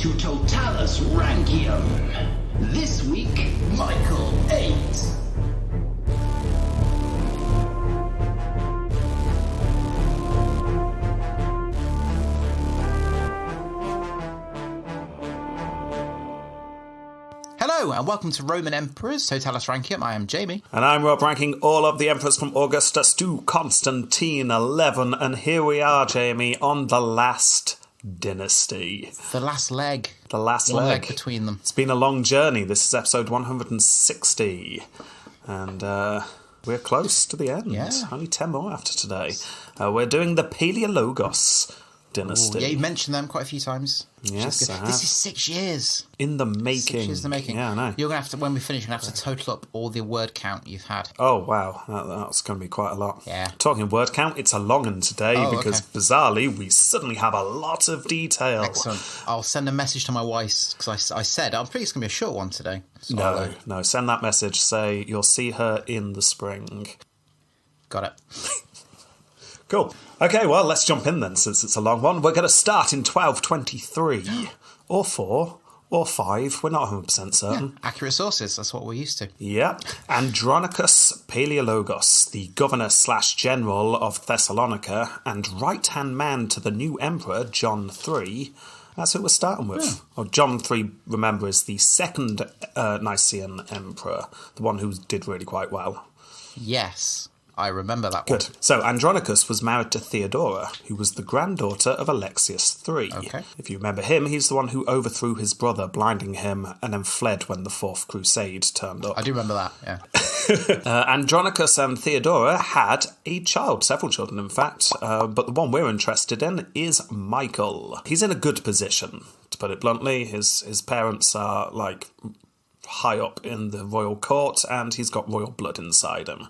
to Totalis Rankium. This week, Michael VIII. Hello and welcome to Roman Emperors, Totalis Rankium. I am Jamie. And I'm Rob, ranking all of the emperors from Augustus to Constantine 11. And here we are, Jamie, on the last dynasty. The last leg. The last One leg. leg between them. It's been a long journey. This is episode 160. And we're close to the end. Yeah. Only 10 more after today. We're doing the Paleologos dynasty. Ooh, yeah, you mentioned them quite a few times. Yes, I have. This is 6 years. In the making. 6 years in the making. Yeah, I know. You're going to have to, when we finish, you're going to have to total up all the word count you've had. Oh, wow. That's going to be quite a lot. Yeah. Talking word count, it's a long one today because, bizarrely, we suddenly have a lot of detail. Excellent. I'll send a message to my wife because I said, I'm pretty it's going to be a short one today. So No, send that message. Say you'll see her in the spring. Got it. Cool. Okay, well, let's jump in then, since it's a long one. We're going to start in 1223, or 4, or 5. We're not 100% certain. Yeah, accurate sources, that's what we're used to. Yeah. Andronicus Paleologos, the governor/general of Thessalonica and right-hand man to the new emperor, John III. That's who we're starting with. Yeah. Oh, John III, remember, is the second Nicene emperor, the one who did really quite well. Yes. I remember that one. Good. So Andronicus was married to Theodora, who was the granddaughter of Alexius III. Okay. If you remember him, he's the one who overthrew his brother, blinding him, and then fled when the Fourth Crusade turned up. I do remember that, yeah. Andronicus and Theodora had a child, several children in fact, but the one we're interested in is Micael. He's in a good position, to put it bluntly. His parents are, high up in the royal court, and he's got royal blood inside him.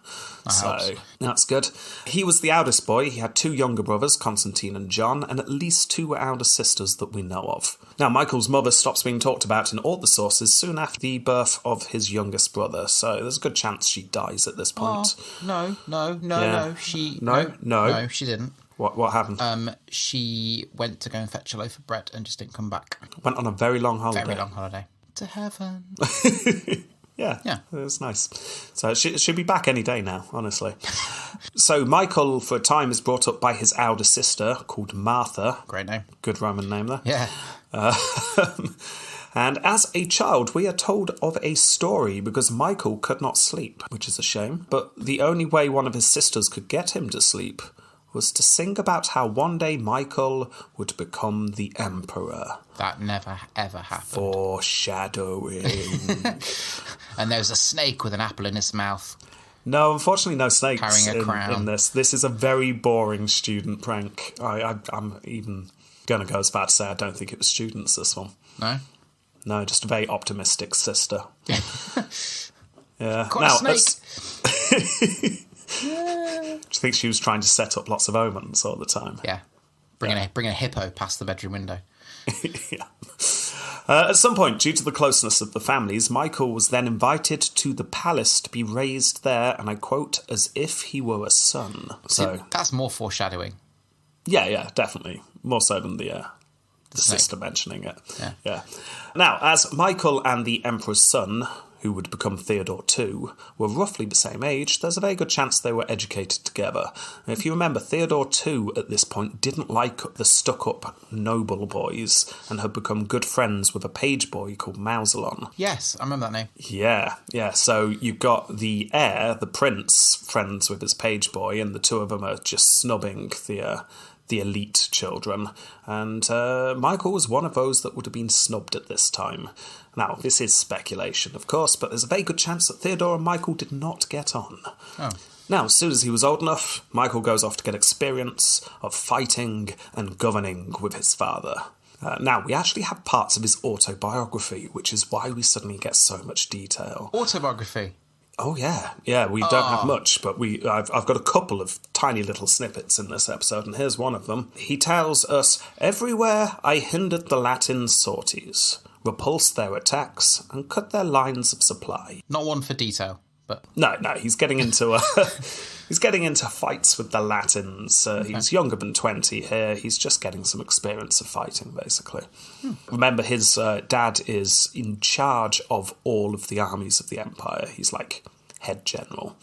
So that's good. He was the eldest boy. He had 2 younger brothers, Constantine and John, and at least 2 elder sisters that we know of. Now, Michael's mother stops being talked about in all the sources soon after the birth of his youngest brother, so there's a good chance she dies at this point. Oh, no. She didn't. What happened? She went to go and fetch a loaf of bread and just didn't come back. Went on a very long holiday. Very long holiday. To heaven. Yeah, it was nice. So she'll be back any day now, honestly. So Michael, for a time, is brought up by his elder sister, called Martha. Great name. Good Roman name there. Yeah. And as a child, we are told of a story because Michael could not sleep, which is a shame. But the only way one of his sisters could get him to sleep was to sing about how one day Michael would become the emperor. That never, ever happened. Foreshadowing. And there's a snake with an apple in its mouth. No, unfortunately no snakes carrying a crown. In this. This is a very boring student prank. I'm even going to go as far to say I don't think it was students, this one. No? No, just a very optimistic sister. Yeah. Quite a snake. Do you think she was trying to set up lots of omens all the time? Yeah. Bringing a hippo past the bedroom window. Yeah. At some point, due to the closeness of the families, Michael was then invited to the palace to be raised there, and I quote, as if he were a son. So that's more foreshadowing. Yeah, definitely. More so than the sister mentioning it. Yeah. Now, as Michael and the emperor's son, who would become Theodore II, were roughly the same age, there's a very good chance they were educated together. And if you remember, Theodore II at this point didn't like the stuck-up noble boys and had become good friends with a page boy called Mausolon. Yes, I remember that name. Yeah. So you've got the heir, the prince, friends with his page boy, and the two of them are just snubbing the elite children, and Michael was one of those that would have been snubbed at this time. Now, this is speculation, of course, but there's a very good chance that Theodore and Michael did not get on. Oh. Now, as soon as he was old enough, Michael goes off to get experience of fighting and governing with his father. Now, we actually have parts of his autobiography, which is why we suddenly get so much detail. Autobiography? Oh, yeah, we don't have much, but I've got a couple of tiny little snippets in this episode, and here's one of them. He tells us, everywhere I hindered the Latin sorties, repulsed their attacks, and cut their lines of supply. Not one for detail, but... No, he's getting into He's getting into fights with the Latins. He's younger than 20 here. He's just getting some experience of fighting, basically. Remember, his dad is in charge of all of the armies of the Empire. He's like head general.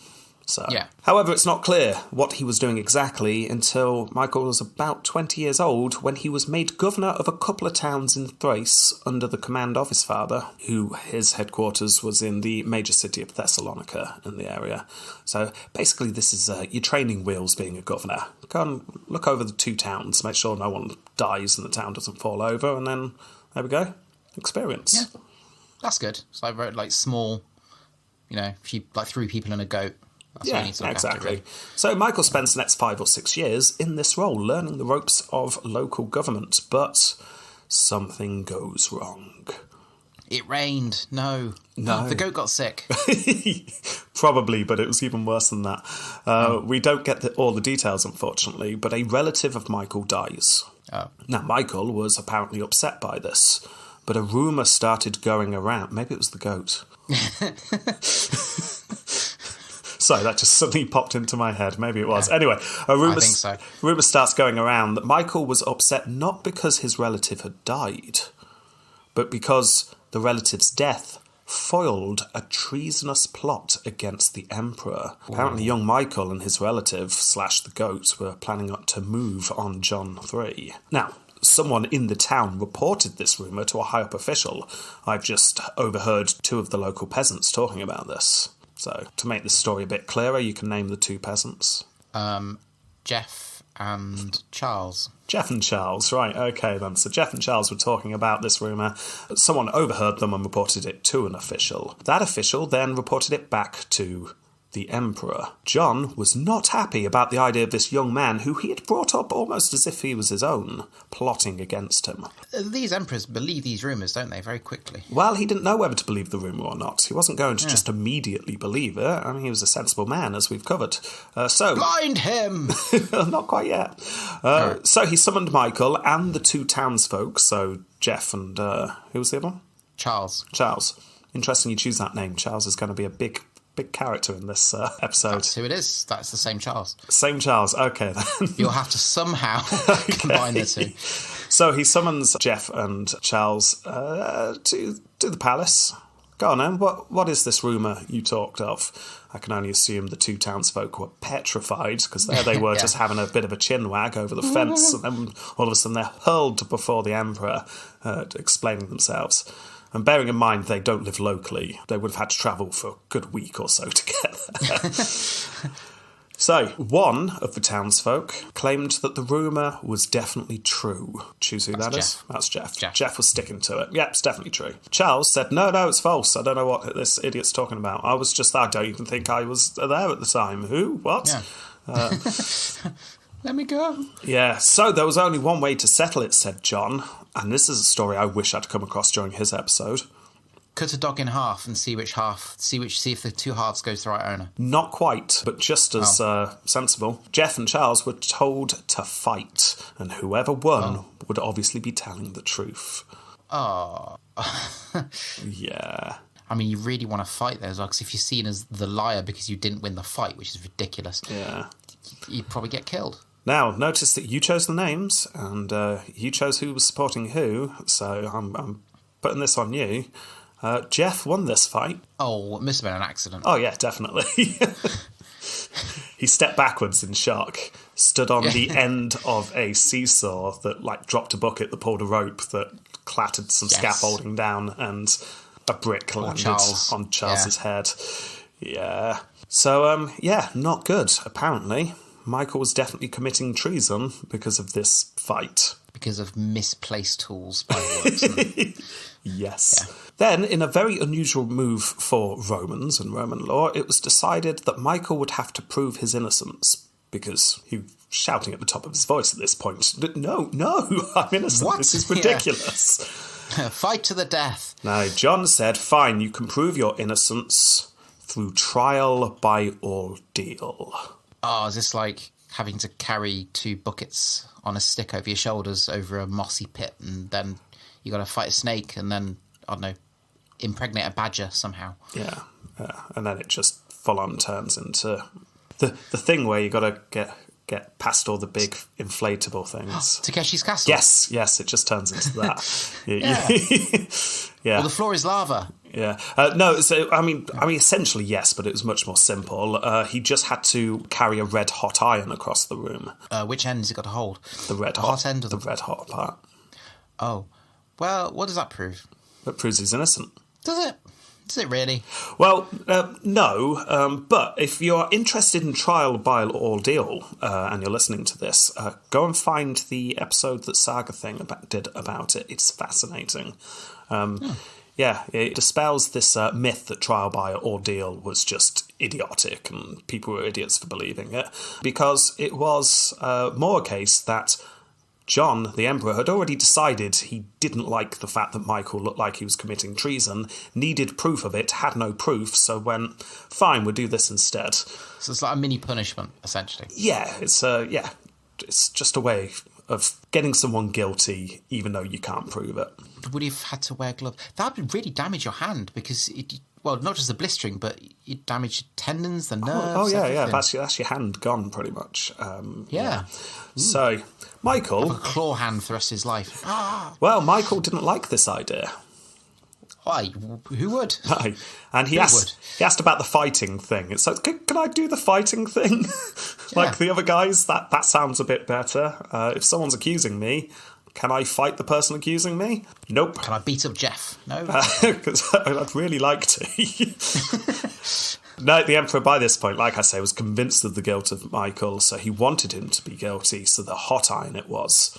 So, however, it's not clear what he was doing exactly until Michael was about 20 years old, when he was made governor of a couple of towns in Thrace under the command of his father, who his headquarters was in the major city of Thessalonica in the area. So basically this is your training wheels being a governor. Go and look over the two towns, make sure no one dies and the town doesn't fall over, and then there we go. Experience. Yeah, that's good. So I wrote like small, if you like 3 people and a goat. That's what you need to look exactly. after, really. So Michael spends the next 5 or 6 years in this role, learning the ropes of local government, but something goes wrong. It rained. No. The goat got sick. Probably, but it was even worse than that. We don't get all the details, unfortunately, but a relative of Michael dies. Oh. Now, Michael was apparently upset by this, but a rumour started going around. Maybe it was the goat. Sorry, that just suddenly popped into my head. Maybe it was. Yeah. Anyway, a rumour starts going around that Michael was upset not because his relative had died, but because the relative's death foiled a treasonous plot against the emperor. Ooh. Apparently young Michael and his relative, / the goat, were planning to move on John III. Now, someone in the town reported this rumour to a high-up official. I've just overheard 2 of the local peasants talking about this. So, to make this story a bit clearer, you can name the 2 peasants. Jeff and Charles. Jeff and Charles, right, okay then. So Jeff and Charles were talking about this rumour. Someone overheard them and reported it to an official. That official then reported it back to the emperor. John was not happy about the idea of this young man, who he had brought up almost as if he was his own, plotting against him. These emperors believe these rumours, don't they, very quickly? Well, he didn't know whether to believe the rumour or not. He wasn't going to just immediately believe it. I mean, he was a sensible man, as we've covered. Blind him! Not quite yet. So he summoned Michael and the 2 townsfolk, so Jeff and... who was the other one? Charles. Interesting you choose that name. Charles is going to be a big character in this episode. That's who it is. That's the same Charles. Same Charles, okay then. You'll have to somehow combine the 2. So he summons Jeff and Charles to the palace. Go on then, what is this rumour you talked of? I can only assume the 2 townsfolk were petrified, because there they were just having a bit of a chinwag over the fence, and then all of a sudden they're hurled before the emperor, explaining themselves. And bearing in mind they don't live locally, they would have had to travel for a good week or so to get there. So, one of the townsfolk claimed that the rumour was definitely true. Choose who that is? That's Jeff. Jeff was sticking to it. Yep, it's definitely true. Charles said, no, it's false. I don't know what this idiot's talking about. I don't even think I was there at the time. Who? What? Yeah. Let me go. Yeah, so there was only one way to settle it, said John. And this is a story I wish I'd come across during his episode. Cut a dog in half and see if the 2 halves goes to the right owner. Not quite, but just as sensible. Jeff and Charles were told to fight, and whoever won would obviously be telling the truth. Oh. Yeah. I mean, you really want to fight there as well, because if you're seen as the liar because you didn't win the fight, which is ridiculous, you'd probably get killed. Now, notice that you chose the names, and you chose who was supporting who, so I'm putting this on you. Jeff won this fight. Oh, it must have been an accident. Oh, yeah, definitely. He stepped backwards in shock, stood on the end of a seesaw that, dropped a bucket that pulled a rope that clattered some scaffolding down, and a brick landed on Charles's head. Yeah. So, not good, apparently. Michael was definitely committing treason because of this fight. Because of misplaced tools by works. Yes. Yeah. Then, in a very unusual move for Romans and Roman law, it was decided that Michael would have to prove his innocence, because he was shouting at the top of his voice at this point, no, I'm innocent. What? This is ridiculous. Yeah. Fight to the death. Now, John said, fine, you can prove your innocence through trial by ordeal. Oh, is this like having to carry 2 buckets on a stick over your shoulders over a mossy pit, and then you got to fight a snake, and then, I don't know, impregnate a badger somehow? Yeah, and then it just full-on turns into the thing where you got to get past all the big inflatable things. Takeshi's Castle? Yes, it just turns into that. Yeah. Yeah. Well, the floor is lava. Yeah. No, so, I mean, essentially, yes, but it was much more simple. He just had to carry a red-hot iron across the room. Which end has it got to hold? The hot end or the red-hot part. Oh. Well, what does that prove? It proves he's innocent. Does it? Does it really? Well, no, but if you're interested in trial by ordeal and you're listening to this, go and find the episode that Saga Thing did about it. It's fascinating. Yeah, it dispels this myth that trial by ordeal was just idiotic and people were idiots for believing it, because it was more a case that John, the Emperor, had already decided he didn't like the fact that Michael looked like he was committing treason, needed proof of it, had no proof, so went, fine, we'll do this instead. So it's like a mini punishment, essentially. Yeah, it's just a way of getting someone guilty even though you can't prove it. Would he have had to wear gloves? That would really damage your hand, because well, not just the blistering, but it damaged your tendons, the nerves. Oh yeah, everything. that's your hand gone pretty much. Yeah. So, Michael, Have a claw hand for the rest of his life. well, Michael didn't like this idea. Why? Who would? Right. And he asked about the fighting thing. It's like, can I do the fighting thing? Like the other guys? That sounds a bit better. If someone's accusing me, can I fight the person accusing me? Nope. Can I beat up Jeff? No. Because I'd really like to. No, the Emperor, by this point, like I say, was convinced of the guilt of Michael, so he wanted him to be guilty, so the hot iron it was.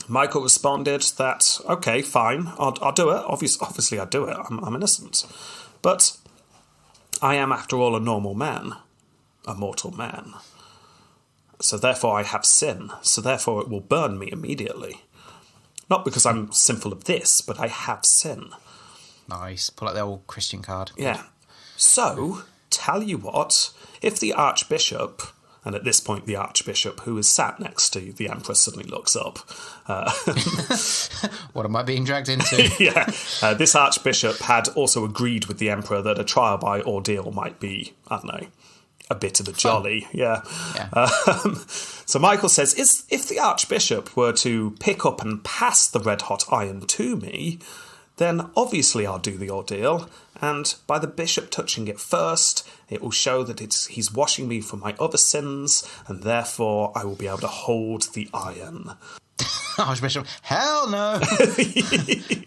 Michael responded that, okay, fine, I'll do it. Obviously I'd do it. I'm innocent. But I am, after all, a normal man. A mortal man. So therefore I have sin. So therefore it will burn me immediately. Not because I'm sinful of this, but I have sin. Nice. Pull out the old Christian card. Yeah. So, tell you what, if the Archbishop, and at this point the Archbishop, who is sat next to the Emperor, suddenly looks up. What am I being dragged into? Yeah, this Archbishop had also agreed with the Emperor that a trial by ordeal might be, I don't know, a bit of a jolly. Yeah. So Michael says, if the Archbishop were to pick up and pass the red-hot iron to me, then obviously I'll do the ordeal, and by the bishop touching it first, it will show that he's washing me from my other sins, and therefore I will be able to hold the iron. Archbishop, hell no.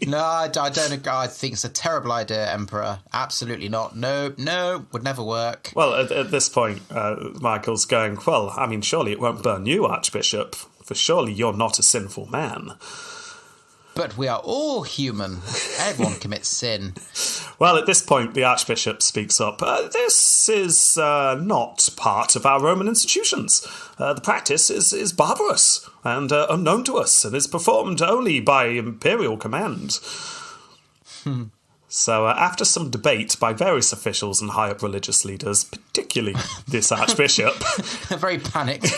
No, I don't agree. I think it's a terrible idea, Emperor. Absolutely not. No, would never work. Well, at this point, Michael's going, well, I mean, surely it won't burn you, Archbishop, for surely you're not a sinful man. But we are all human. Everyone commits sin. Well, at this point, the Archbishop speaks up. This is not part of our Roman institutions. The practice is barbarous and unknown to us, and is performed only by imperial command. So after some debate by various officials and high-up religious leaders, particularly this Archbishop... Very panicked.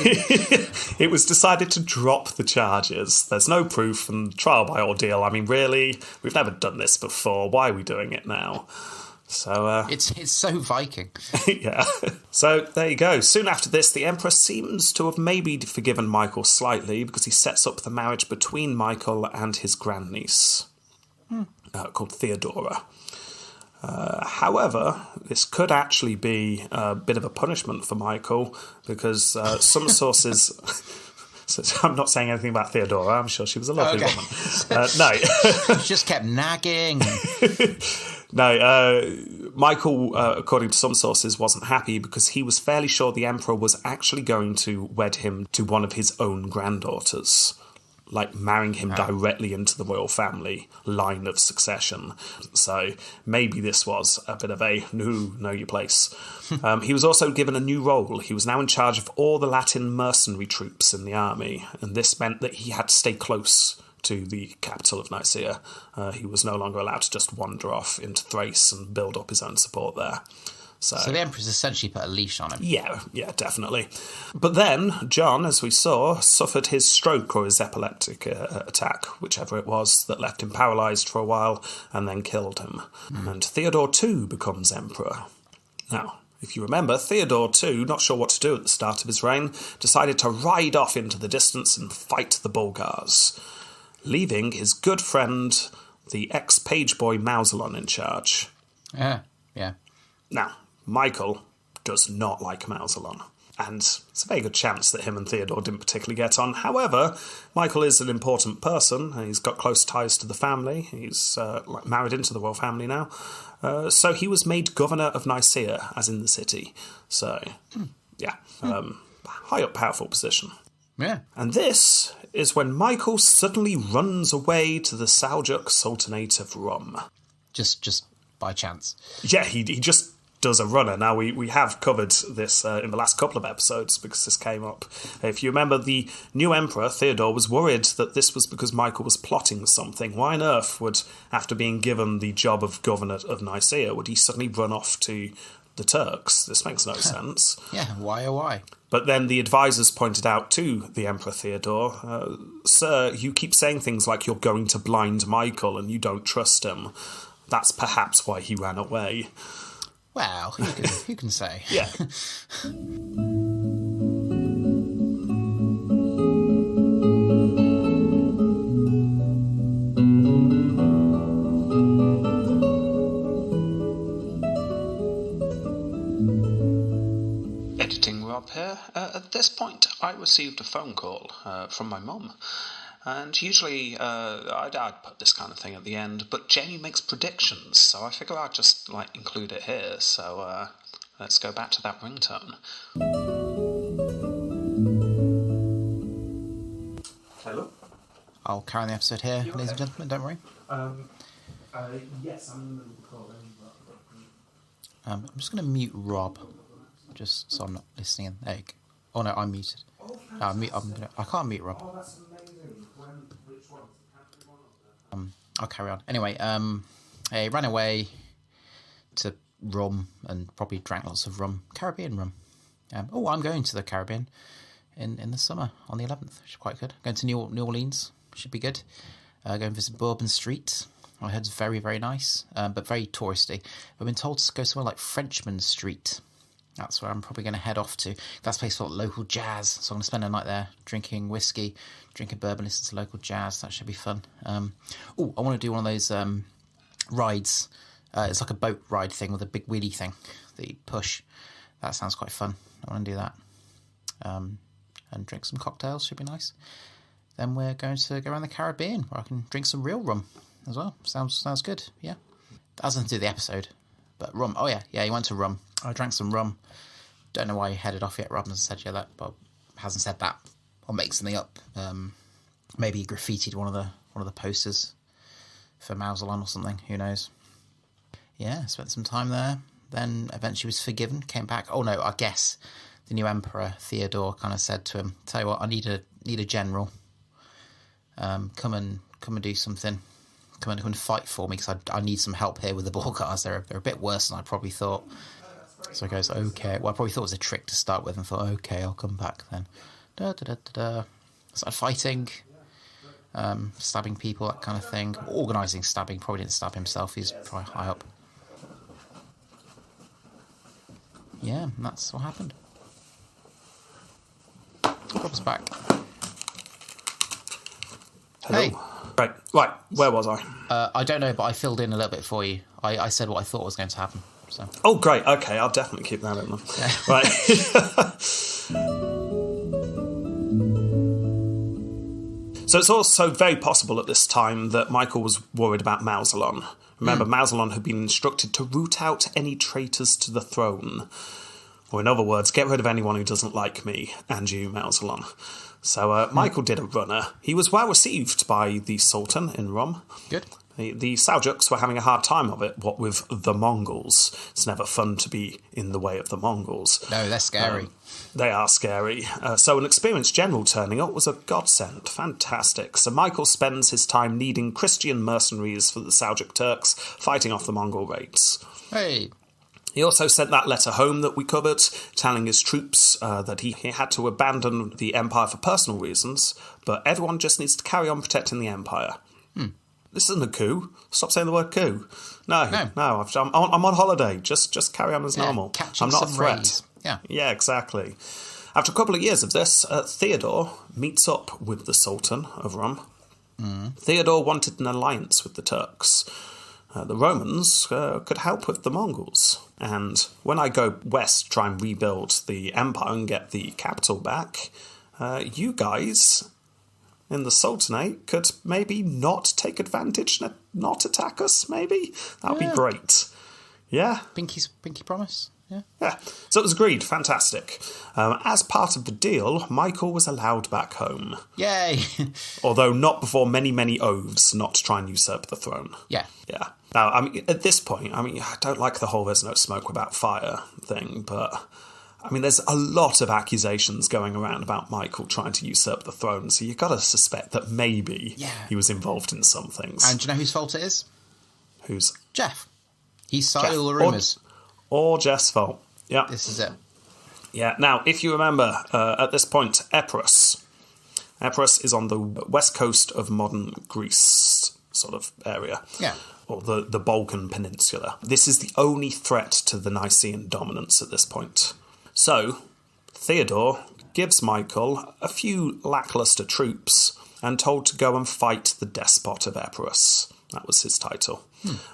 It was decided to drop the charges. There's no proof, and trial by ordeal. I mean, really? We've never done this before. Why are we doing it now? So It's so Viking. yeah. So there you go. Soon after this, the Emperor seems to have maybe forgiven Michael slightly, because he sets up the marriage between Michael and his grandniece. Called Theodora. However, this could actually be a bit of a punishment for Michael, because some sources... So I'm not saying anything about Theodora. I'm sure she was a lovely woman. No. She just kept nagging. No, Michael, according to some sources, wasn't happy because he was fairly sure the Emperor was actually going to wed him to one of his own granddaughters. Like marrying him directly into the royal family line of succession. So maybe this was a bit of a know your place. He was also given a new role. He was now in charge of all the Latin mercenary troops in the army, and this meant that he had to stay close to the capital of Nicaea. He was no longer allowed to just wander off into Thrace and build up his own support there. So the Emperor's essentially put a leash on him. Yeah, definitely. But then, John, as we saw, suffered his stroke or his epileptic attack, whichever it was, that left him paralysed for a while and then killed him. And Theodore too becomes emperor. Now, If you remember, Theodore too, not sure what to do at the start of his reign, decided to ride off into the distance and fight the Bulgars, leaving his good friend, the ex-page boy Mausolon, in charge. Yeah. Now, Michael does not like Mausolon, and it's a very good chance that him and Theodore didn't particularly get on. However, Michael is an important person, and he's got close ties to the family. He's married into the royal family now. So he was made governor of Nicaea, as in the city. So, high up, powerful position. Yeah. And this is when Michael suddenly runs away to the Seljuk Sultanate of Rum. Just by chance. Yeah, he just does a runner. Now, we have covered this in the last couple of episodes because this came up. If you remember, the new emperor, Theodore, was worried that this was because Michael was plotting something. Why on earth would, after being given the job of governor of Nicaea, would he suddenly run off to the Turks? This makes no sense. Yeah, why oh why? But then the advisors pointed out to the Emperor Theodore, Sir, you keep saying things like you're going to blind Michael and you don't trust him. That's perhaps why he ran away. Well, who can say? Yeah. Editing Rob here. At this point, I received a phone call from my mum. And usually I'd put this kind of thing at the end, but Jenny makes predictions, so I figure I'd just include it here. So let's go back to that ringtone. Hello? I'll carry on the episode here, ladies and gentlemen, don't worry. Yes, I'm in the middle of the call. I'm just going to mute Rob, just so I'm not listening in. There you go. Oh no, I'm muted. I can't mute Rob. Oh, that's amazing. Which one? I'll carry on. Anyway, I ran away to rum and probably drank lots of rum, Caribbean rum. I'm going to the Caribbean in the summer on the 11th, which is quite good. Going to New Orleans, should be good. Go and visit Bourbon Street. I heard it's very, very nice, but very touristy. I've been told to go somewhere like Frenchman Street. That's where I'm probably going to head off to. That's a place for local jazz, so I'm going to spend a night there drinking whiskey, drinking bourbon, listening to local jazz. That should be fun. I want to do one of those rides. It's like a boat ride thing with a big wheelie thing that you push. That sounds quite fun. I want to do that. And drink some cocktails, should be nice. Then we're going to go around the Caribbean where I can drink some real rum as well. Sounds good, yeah. That doesn't do the episode, but rum. Oh yeah, you went to rum. I drank some rum. Don't know why he headed off yet. Rob hasn't said yet that, but hasn't said that or make something up. Maybe he graffitied one of the posters for Mausolon or something. Who knows? Yeah, spent some time there. Then eventually was forgiven. Came back. Oh no, I guess the new emperor Theodore kind of said to him, "Tell you what, I need a general. Come and do something. Come and fight for me because I need some help here with the Bulgars. They're a bit worse than I probably thought." So he goes, okay. Well, I probably thought it was a trick to start with and thought, okay, I'll come back then. Started fighting, stabbing people, that kind of thing. Organising stabbing, probably didn't stab himself, he's probably high up. Yeah, and that's what happened. Rob's back. Hello. Hey. Right, where was I? I don't know, but I filled in a little bit for you. I said what I thought was going to happen. So. Oh, great. Okay, I'll definitely keep that in mind. Yeah. Right. So it's also very possible at this time that Michael was worried about Mausolon. Remember, Mausolon had been instructed to root out any traitors to the throne. Or in other words, get rid of anyone who doesn't like me and you, Mausolon. So Michael did a runner. He was well received by the Sultan in Rum. Good. The Seljuks were having a hard time of it, what with the Mongols. It's never fun to be in the way of the Mongols. No, they're scary. They are scary. So an experienced general turning up was a godsend. Fantastic. So Michael spends his time leading Christian mercenaries for the Seljuk Turks, fighting off the Mongol raids. Hey. He also sent that letter home that we covered, telling his troops that he had to abandon the empire for personal reasons, but everyone just needs to carry on protecting the empire. This isn't a coup. Stop saying the word coup. No. I'm on holiday. Just carry on as normal. I'm not a threat. Rays. Yeah, exactly. After a couple of years of this, Theodore meets up with the Sultan of Rum. Theodore wanted an alliance with the Turks. The Romans could help with the Mongols. And when I go west, try and rebuild the empire and get the capital back, you guys in the Sultanate could maybe not take advantage and not attack us, maybe? That would be great. Yeah? Pinky promise? Yeah. So it was agreed. Fantastic. As part of the deal, Michael was allowed back home. Yay! Although not before many, many oaths not to try and usurp the throne. Yeah. Now, at this point, I don't like the whole there's no smoke without fire thing, but there's a lot of accusations going around about Michael trying to usurp the throne, so you got to suspect that maybe he was involved in some things. And do you know whose fault it is? Whose? Jeff. He started all the rumours. Or Jeff's fault. Yeah. This is it. Yeah. Now, if you remember, at this point, Epirus is on the west coast of modern Greece sort of area. Yeah. Or the Balkan Peninsula. This is the only threat to the Nicaean dominance at this point. So, Theodore gives Michael a few lacklustre troops and told to go and fight the despot of Epirus. That was his title.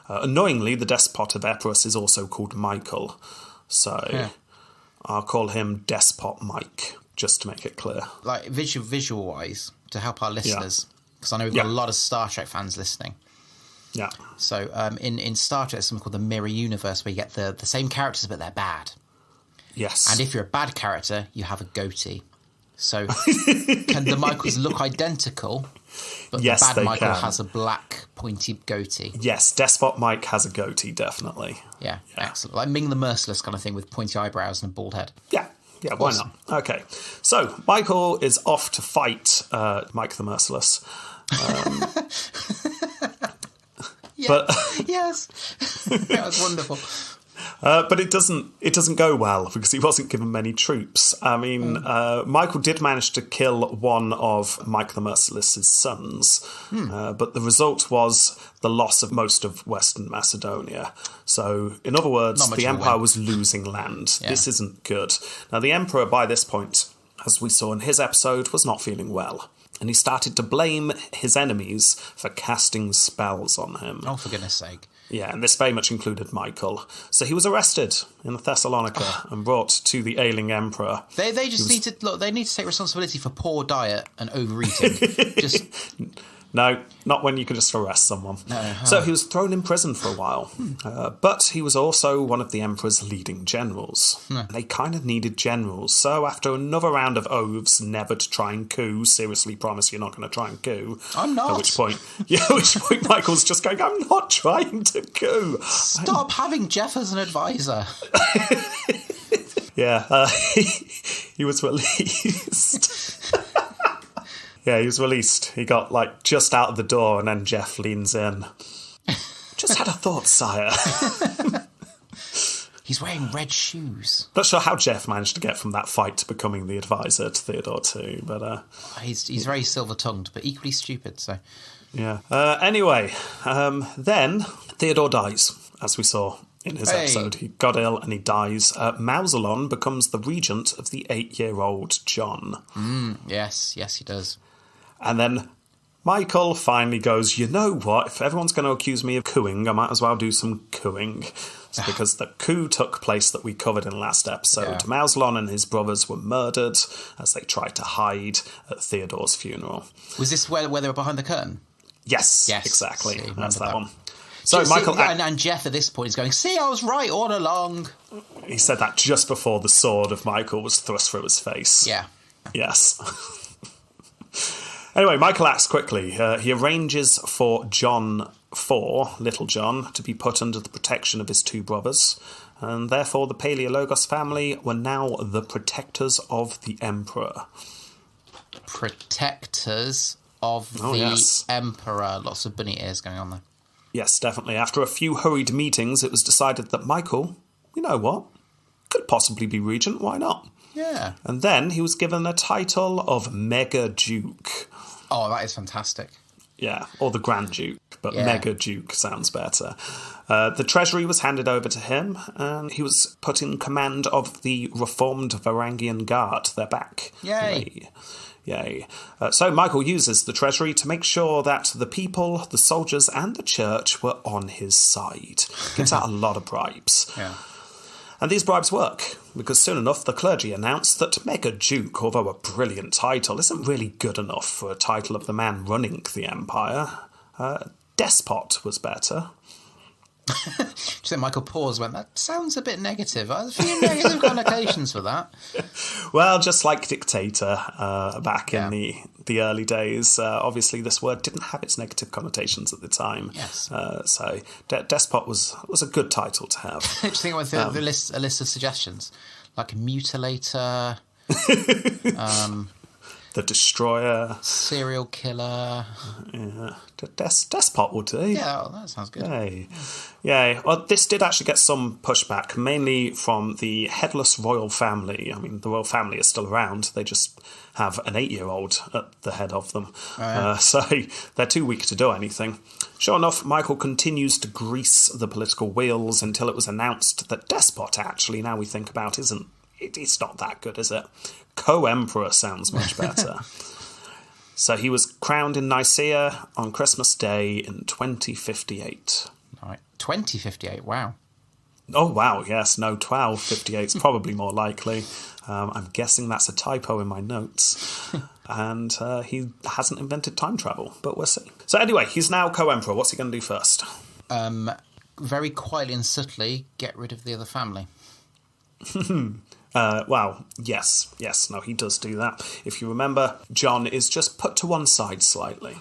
Annoyingly, the despot of Epirus is also called Michael. So I'll call him Despot Mike, just to make it clear. Like visual-wise, to help our listeners, because I know we've got a lot of Star Trek fans listening. Yeah. So in Star Trek, there's something called the Mirror Universe, where you get the same characters, but they're bad. Yes. And if you're a bad character, you have a goatee. So can the Michaels look identical, but the bad Michael has a black pointy goatee? Yes, Despot Mike has a goatee, definitely. Yeah, excellent. Like Ming the Merciless kind of thing with pointy eyebrows and a bald head. Yeah, why not? Okay, so Michael is off to fight Mike the Merciless. Yes, that was wonderful. But it doesn't go well because he wasn't given many troops. Michael did manage to kill one of Mike the Merciless's sons, but the result was the loss of most of Western Macedonia. So, in other words, the empire was losing land. Yeah. This isn't good. Now, the emperor, by this point, as we saw in his episode, was not feeling well. And he started to blame his enemies for casting spells on him. Oh, for goodness sake. Yeah, and this very much included Michael. So he was arrested in Thessalonica and brought to the ailing emperor. They need to take responsibility for poor diet and overeating. No, not when you can just arrest someone. No. So he was thrown in prison for a while. But he was also one of the emperor's leading generals. They kind of needed generals. So after another round of oaths, never to try and coup, seriously promise you're not going to try and coup. I'm not. At which point Michael's just going, I'm not trying to coup. Stop having Jeff as an advisor. Yeah, he was released. Yeah, he was released. He got, just out of the door, and then Jeff leans in. Just had a thought, sire. He's wearing red shoes. Not sure how Jeff managed to get from that fight to becoming the advisor to Theodore too, but... He's very silver-tongued, but equally stupid, so... Yeah. Anyway, then Theodore dies, as we saw in his episode. He got ill and he dies. Mausolon becomes the regent of the 8-year-old John. Yes, he does. And then Michael finally goes, you know what, if everyone's going to accuse me of cooing, I might as well do some cooing. It's because the coup took place that we covered in last episode. Yeah. Mausolon and his brothers were murdered as they tried to hide at Theodore's funeral. Was this where they were behind the curtain? Yes, exactly. See, that's that one. So Michael... and Jeff at this point is going, see, I was right all along. He said that just before the sword of Michael was thrust through his face. Yeah. Yes. Anyway, Michael acts quickly. He arranges for Little John, to be put under the protection of his two brothers, and therefore the Paleologos family were now the protectors of the emperor. Protectors of the emperor. Lots of bunny ears going on there. Yes, definitely. After a few hurried meetings, it was decided that Michael, you know what, could possibly be regent, why not? Yeah. And then he was given a title of Mega Duke. Oh, that is fantastic. Yeah, or the Grand Duke, but Yeah. Mega Duke sounds better. The treasury was handed over to him, and he was put in command of the reformed Varangian Guard. They're back. Yay. Yay. So Michael uses the treasury to make sure that the people, the soldiers, and the church were on his side. Gives out a lot of bribes. Yeah. And these bribes work, because soon enough the clergy announced that Mega Duke, although a brilliant title, isn't really good enough for a title of the man running the empire. Despot was better. Just think Michael paused and went, that sounds a bit negative. There's a few negative connotations for that. Well, just like dictator back Yeah. in the early days, obviously this word didn't have its negative connotations at the time. Yes. So Despot was a good title to have. Just think about a list of suggestions. Like mutilator, The Destroyer. serial killer. Yeah. Despot would do. Yeah, that sounds good. Yay. Yay. Well, this did actually get some pushback, mainly from the headless royal family. I mean, the royal family is still around. They just have an 8-year-old at the head of them. So they're too weak to do anything. Sure enough, Michael continues to grease the political wheels until it was announced that Despot, actually, now we think about, it's not that good, is it? Co-Emperor sounds much better. So he was crowned in Nicaea on Christmas Day in 2058. All right. 2058, wow. Oh, wow, yes. No, 1258 is probably more likely. I'm guessing that's a typo in my notes. And he hasn't invented time travel, but we'll see. So anyway, he's now co-emperor. What's he going to do first? Very quietly and subtly get rid of the other family. Well, yes. No, he does do that. If you remember, John is just put to one side slightly.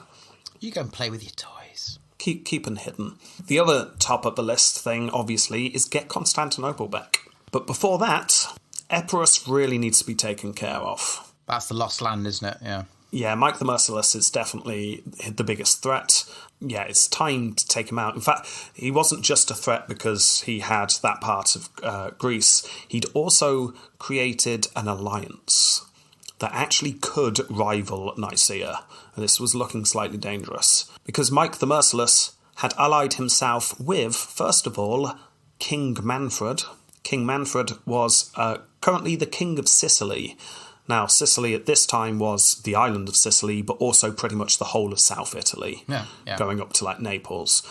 You go and play with your toys. Keep him hidden. The other top of the list thing, obviously, is get Constantinople back. But before that, Epirus really needs to be taken care of. That's the lost land, isn't it? Yeah. Yeah, Mike the Merciless is definitely the biggest threat. Yeah, it's time to take him out. In fact, he wasn't just a threat because he had that part of Greece. He'd also created an alliance that actually could rival Nicaea. And this was looking slightly dangerous. Because Mike the Merciless had allied himself with, first of all, King Manfred. King Manfred was currently the King of Sicily. Now, Sicily at this time was the island of Sicily, but also pretty much the whole of South Italy, going up to like Naples.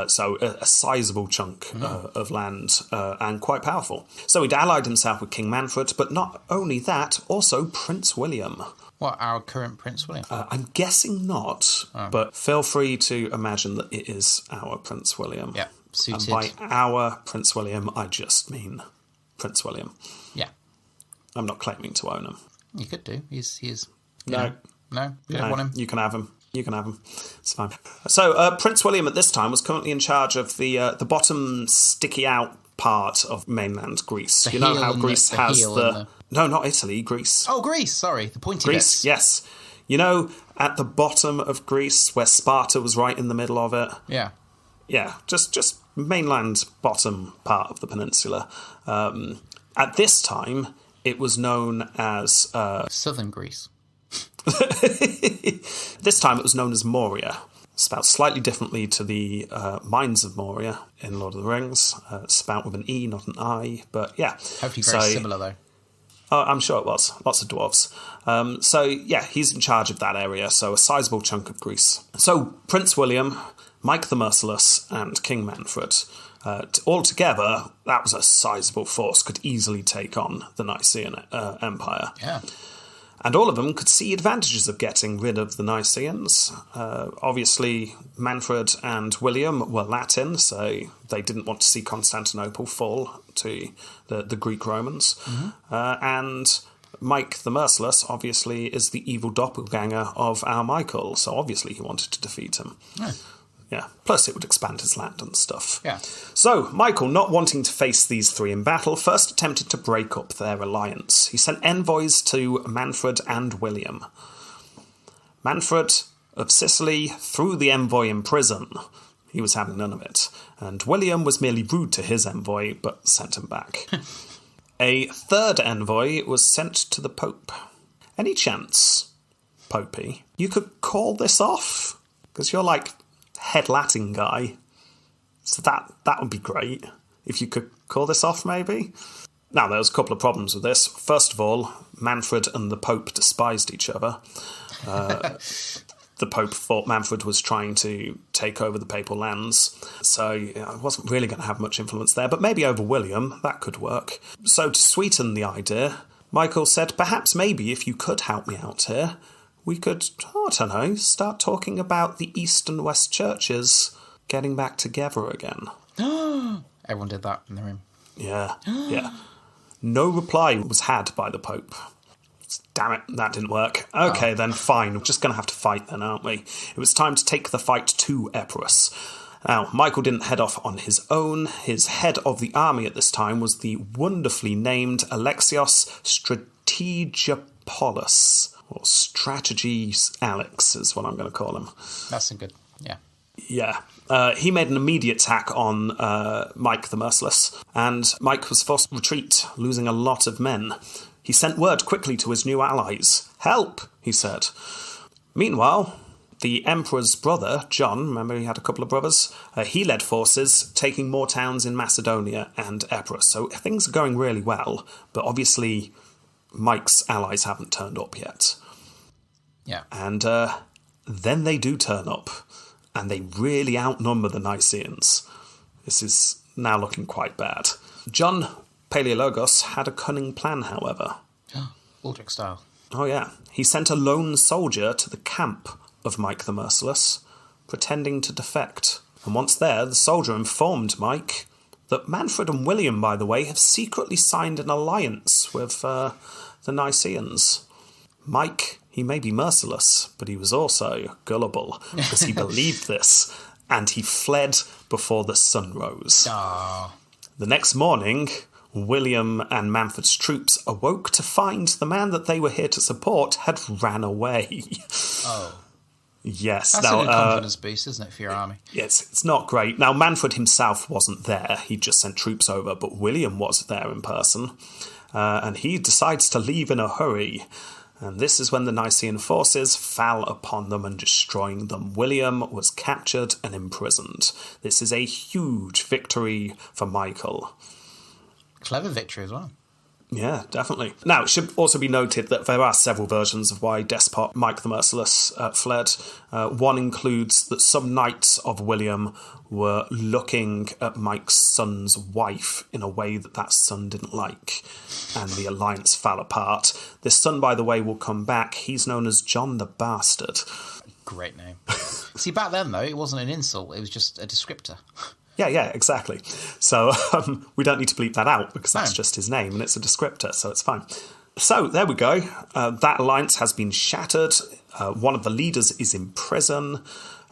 So a sizable chunk of land and quite powerful. So he'd allied himself with King Manfred, but not only that, also Prince William. What, our current Prince William? I'm guessing not, but feel free to imagine that it is our Prince William. Yeah, suited. And by our Prince William, I just mean Prince William. Yeah. I'm not claiming to own him. You could do. He's No. No? You don't want him? You can have him. It's fine. So Prince William at this time was currently in charge of the bottom sticky out part of mainland Greece. The you know heel how and Greece the has heel the... and the- No, not Italy, Greece. Oh, Greece, sorry. The pointy Greece, bits. yes. You know, at the bottom of Greece where Sparta was right in the middle of it? Yeah. Yeah, just mainland bottom part of the peninsula. At this time, it was known as... Southern Greece. This time it was known as Moria. Spelled slightly differently to the Mines of Moria in Lord of the Rings. Spelled with an E, not an I, but yeah. Hopefully very similar, though. Oh, I'm sure it was. Lots of dwarves. So, yeah, he's in charge of that area, so a sizable chunk of Greece. So, Prince William, Mike the Merciless, and King Manfred, all together, that was a sizable force, could easily take on the Nicaean Empire. Yeah. And all of them could see advantages of getting rid of the Nicaeans. Obviously, Manfred and William were Latin, so they didn't want to see Constantinople fall to the Greek Romans. And Mike the Merciless, obviously, is the evil doppelganger of our Michael, so obviously he wanted to defeat him. Yeah, plus it would expand his land and stuff. Yeah. So, Michael, not wanting to face these three in battle, first attempted to break up their alliance. He sent envoys to Manfred and William. Manfred of Sicily threw the envoy in prison. He was having none of it. And William was merely rude to his envoy, but sent him back. A third envoy was sent to the Pope. Any chance, Popey, you could call this off? Because you're like head Latin guy. So that would be great. If you could call this off, maybe? Now, there was a couple of problems with this. First of all, Manfred and the Pope despised each other. The Pope thought Manfred was trying to take over the papal lands, so it wasn't really going to have much influence there, but maybe over William, that could work. So to sweeten the idea, Michael said, perhaps maybe if you could help me out here, we could, I don't know, start talking about the East and West churches getting back together again. Everyone did that in the room. Yeah, yeah. No reply was had by the Pope. Damn it, that didn't work. Okay, then fine. We're just going to have to fight then, aren't we? It was time to take the fight to Epirus. Now, Michael didn't head off on his own. His head of the army at this time was the wonderfully named Alexios Strategopoulos. Or Strategies Alex is what I'm going to call him. That's a good, yeah. Yeah. He made an immediate attack on Mike the Merciless, and Mike was forced to retreat, losing a lot of men. He sent word quickly to his new allies. Help, he said. Meanwhile, the Emperor's brother, John, remember he had a couple of brothers, he led forces, taking more towns in Macedonia and Epirus. So things are going really well, but obviously Mike's allies haven't turned up yet. Yeah. And then they do turn up, and they really outnumber the Nicaeans. This is now looking quite bad. John Paleologos had a cunning plan, however. Aldrich style. Oh, yeah. He sent a lone soldier to the camp of Mike the Merciless, pretending to defect. And once there, the soldier informed Mike that Manfred and William, by the way, have secretly signed an alliance with the Nicaeans. Mike, he may be merciless, but he was also gullible, because he believed this, and he fled before the sun rose. Ah. The next morning, William and Manfred's troops awoke to find the man that they were here to support had ran away. Oh. Yes. That's a good confidence boost, isn't it, for your army? Yes, it's not great. Now, Manfred himself wasn't there. He just sent troops over, but William was there in person. And he decides to leave in a hurry. And this is when the Nicaean forces fell upon them and destroying them. William was captured and imprisoned. This is a huge victory for Michael. Clever victory as well. Yeah, definitely. Now, it should also be noted that there are several versions of why Despot Mike the Merciless fled. One includes that some knights of William were looking at Mike's son's wife in a way that son didn't like, and the alliance fell apart. This son, by the way, will come back. He's known as John the Bastard. Great name. See, back then, though, it wasn't an insult. It was just a descriptor. Yeah, exactly. So we don't need to bleep that out because that's just his name and it's a descriptor, so it's fine. So there we go. That alliance has been shattered. One of the leaders is in prison.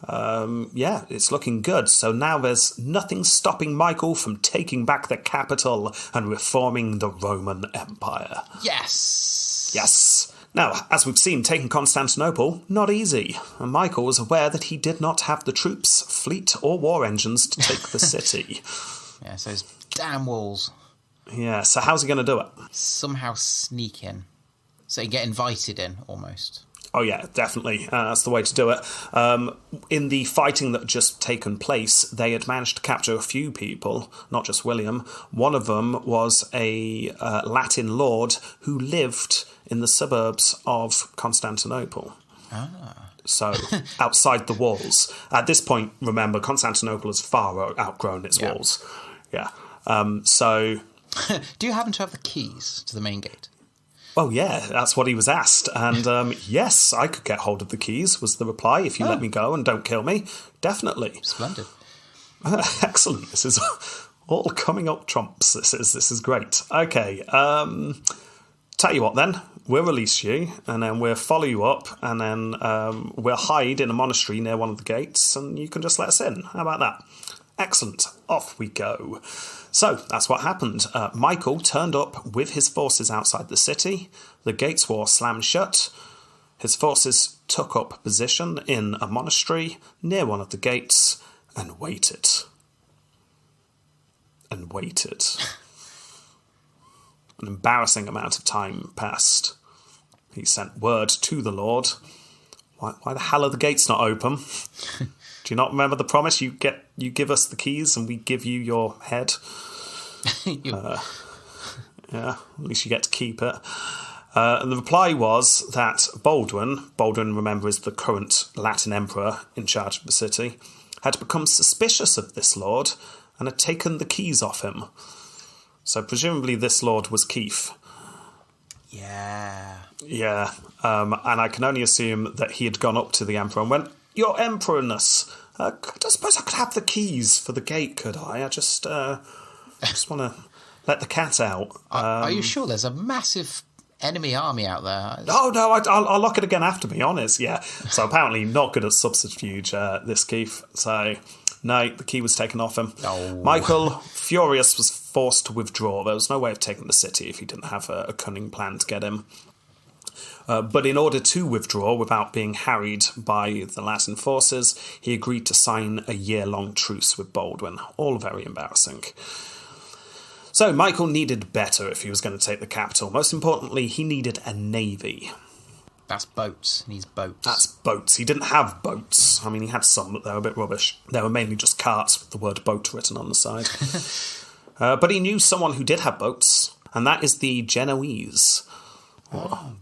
It's looking good. So now there's nothing stopping Michael from taking back the capital and reforming the Roman Empire. Yes! Yes. Now, as we've seen, taking Constantinople, not easy. And Michael was aware that he did not have the troops, fleet, or war engines to take the city. Yeah, so those damn walls. Yeah, so how's he going to do it? Somehow sneak in. So you get invited in, almost. Oh yeah, definitely. That's the way to do it. In the fighting that had just taken place, they had managed to capture a few people, not just William. One of them was a Latin lord who lived in the suburbs of Constantinople. Ah. So, outside the walls. At this point, remember, Constantinople has far outgrown its walls. Yeah. Do you happen to have the keys to the main gate? Oh, yeah, that's what he was asked. And yes, I could get hold of the keys, was the reply, if you let me go and don't kill me. Definitely. Splendid. Excellent. This is all coming up trumps. This is great. Okay. Tell you what then. We'll release you, and then we'll follow you up, and then we'll hide in a monastery near one of the gates, and you can just let us in. How about that? Excellent. Off we go. So, that's what happened. Michael turned up with his forces outside the city. The gates were slammed shut. His forces took up position in a monastery near one of the gates and waited. And waited. An embarrassing amount of time passed. He sent word to the Lord. Why the hell are the gates not open? Do you not remember the promise? You give us the keys and we give you your head. Yeah, at least you get to keep it. And the reply was that Baldwin, remember, is the current Latin emperor in charge of the city, had become suspicious of this lord and had taken the keys off him. So presumably this lord was Keith. Yeah. Yeah, and I can only assume that he had gone up to the emperor and went, "Your emperorness, I suppose I could have the keys for the gate, could I? I just want to let the cat out." Are you sure there's a massive enemy army out there? Oh, no, I'll lock it again after, be honest, yeah. So apparently not good at subterfuge, this Keith. So, no, the key was taken off him. Oh. Michael, furious, was forced to withdraw. There was no way of taking the city if he didn't have a cunning plan to get him. But in order to withdraw without being harried by the Latin forces, he agreed to sign a year-long truce with Baldwin. All very embarrassing. So Michael needed better if he was going to take the capital. Most importantly, he needed a navy. That's boats. He needs boats. That's boats. He didn't have boats. I mean, he had some, but they were a bit rubbish. They were mainly just carts with the word boat written on the side. But he knew someone who did have boats, and that is the Genoese.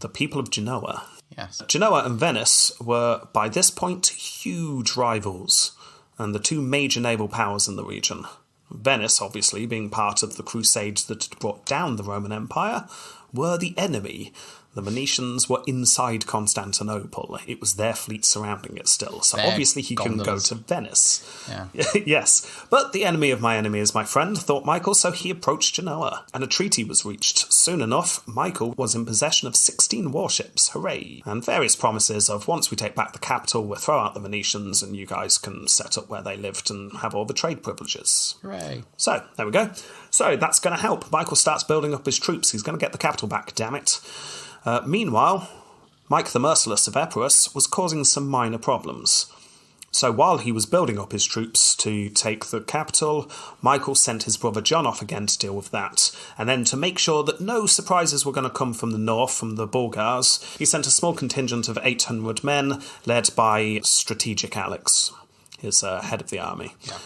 The people of Genoa. Yes. Genoa and Venice were, by this point, huge rivals, and the two major naval powers in the region. Venice, obviously, being part of the crusades that had brought down the Roman Empire, were the enemy. The Venetians were inside Constantinople. It was their fleet surrounding it still. So They're obviously he couldn't go to Venice. Yeah. Yes. But the enemy of my enemy is my friend, thought Michael, so he approached Genoa. And a treaty was reached. Soon enough, Michael was in possession of 16 warships. Hooray. And various promises of once we take back the capital, we'll throw out the Venetians and you guys can set up where they lived and have all the trade privileges. Hooray. So, there we go. So, that's going to help. Michael starts building up his troops. He's going to get the capital back, damn it. Meanwhile, Mike the Merciless of Epirus was causing some minor problems. So while he was building up his troops to take the capital, Michael sent his brother John off again to deal with that. And then to make sure that no surprises were going to come from the north, from the Bulgars, he sent a small contingent of 800 men, led by Strategic Alex, his head of the army. Yeah.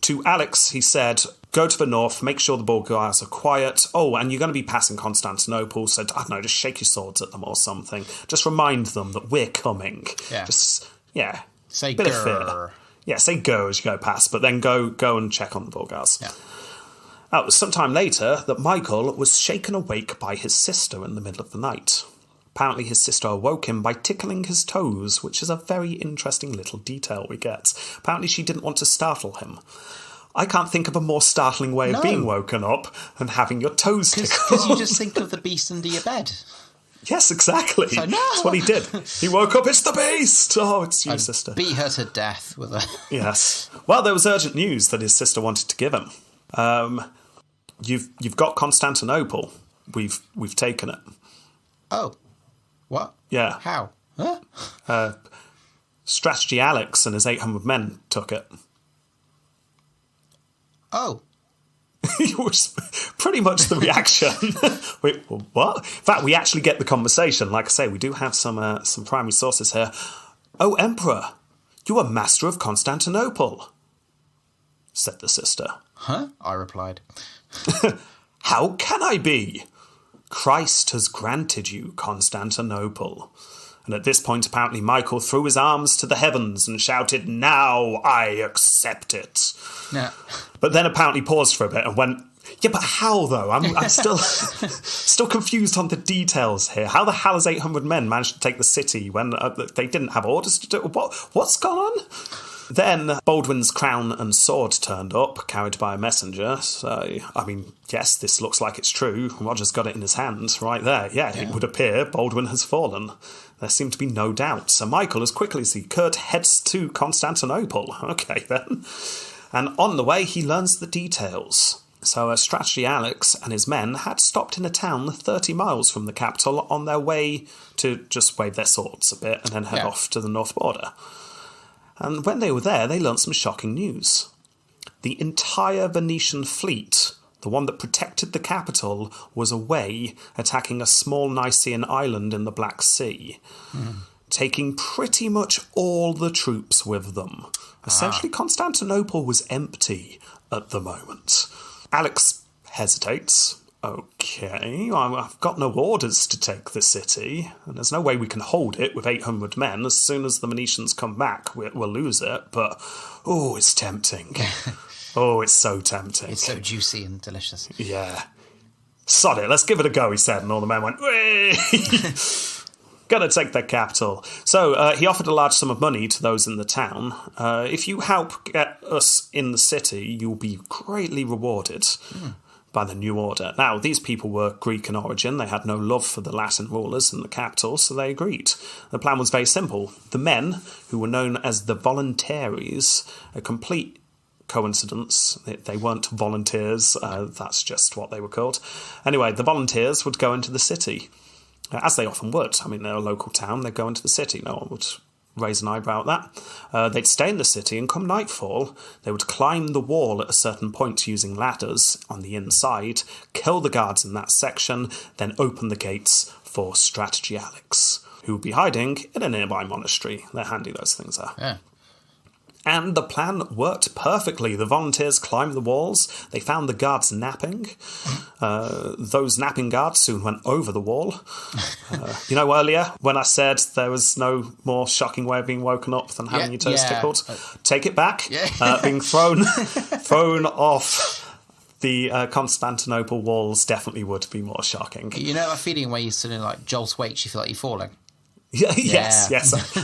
To Alex, he said, go to the north, make sure the Bulgars are quiet. Oh, and you're going to be passing Constantinople, so, I don't know, just shake your swords at them or something. Just remind them that we're coming. Yeah. Say bit of fear. Yeah, say go as you go past, but then go and check on the Bulgars. Yeah. Now, it was some time later that Michael was shaken awake by his sister in the middle of the night. Apparently his sister awoke him by tickling his toes, which is a very interesting little detail we get. Apparently she didn't want to startle him. I can't think of a more startling way of being woken up than having your toes tickled. Because you just think of the beast under your bed. Yes, exactly. So, no. That's what he did. He woke up, it's the beast! Oh, it's you, sister. Beat her to death with a... Yes. Well, there was urgent news that his sister wanted to give him. You've got Constantinople. We've taken it. Oh. What? Yeah. How? Huh? Strategy Alex and his 800 men took it. Oh. It was pretty much the reaction. Wait, what? In fact, we actually get the conversation. Like I say, we do have some primary sources here. Oh, Emperor, you are master of Constantinople, said the sister. Huh? I replied. How can I be? Christ has granted you Constantinople. And at this point, apparently, Michael threw his arms to the heavens and shouted, now I accept it. Yeah. But then apparently paused for a bit and went, yeah, but how, though? I'm still confused on the details here. How the hell has 800 men managed to take the city when they didn't have orders to do it? What's gone on? Then Baldwin's crown and sword turned up, carried by a messenger. So, I mean, yes, this looks like it's true. Roger's got it in his hands right there. Yeah, it would appear Baldwin has fallen. There seemed to be no doubt. So Michael, as quickly as he could, heads to Constantinople. Okay, then. And on the way, he learns the details. So Strategy Alex and his men had stopped in a town 30 miles from the capital on their way to just wave their swords a bit and then head off to the north border. And when they were there, they learnt some shocking news. The entire Venetian fleet, the one that protected the capital, was away attacking a small Nicean island in the Black Sea. taking pretty much all the troops with them. Essentially, Constantinople was empty at the moment. Alex hesitates. Okay, I've got no orders to take the city, and there's no way we can hold it with 800 men. As soon as the Venetians come back, we'll lose it, but, oh, it's tempting. Oh, it's so tempting. It's so juicy and delicious. Yeah. Sod it, let's give it a go, he said, and all the men went, "Whee!" Gonna take the capital. So he offered a large sum of money to those in the town. If you help get us in the city, you'll be greatly rewarded by the new order. Now, these people were Greek in origin. They had no love for the Latin rulers in the capital, so they agreed. The plan was very simple. The men, who were known as the voluntaries, a complete coincidence. They weren't volunteers. That's just what they were called. Anyway, the volunteers would go into the city, as they often would. I mean, they're a local town. They'd go into the city. No one would raise an eyebrow at that. They'd stay in the city, and come nightfall, they would climb the wall at a certain point using ladders on the inside, kill the guards in that section, then open the gates for Strategy Alex, who would be hiding in a nearby monastery. They're handy, those things are. Yeah. And the plan worked perfectly. The volunteers climbed the walls. They found the guards napping. Those napping guards soon went over the wall. Earlier when I said there was no more shocking way of being woken up than having your toes tickled? Take it back. Yeah. Being thrown off the Constantinople walls definitely would be more shocking. You know that feeling where you're sort of like Joel's weight, you feel like you're falling? Yes.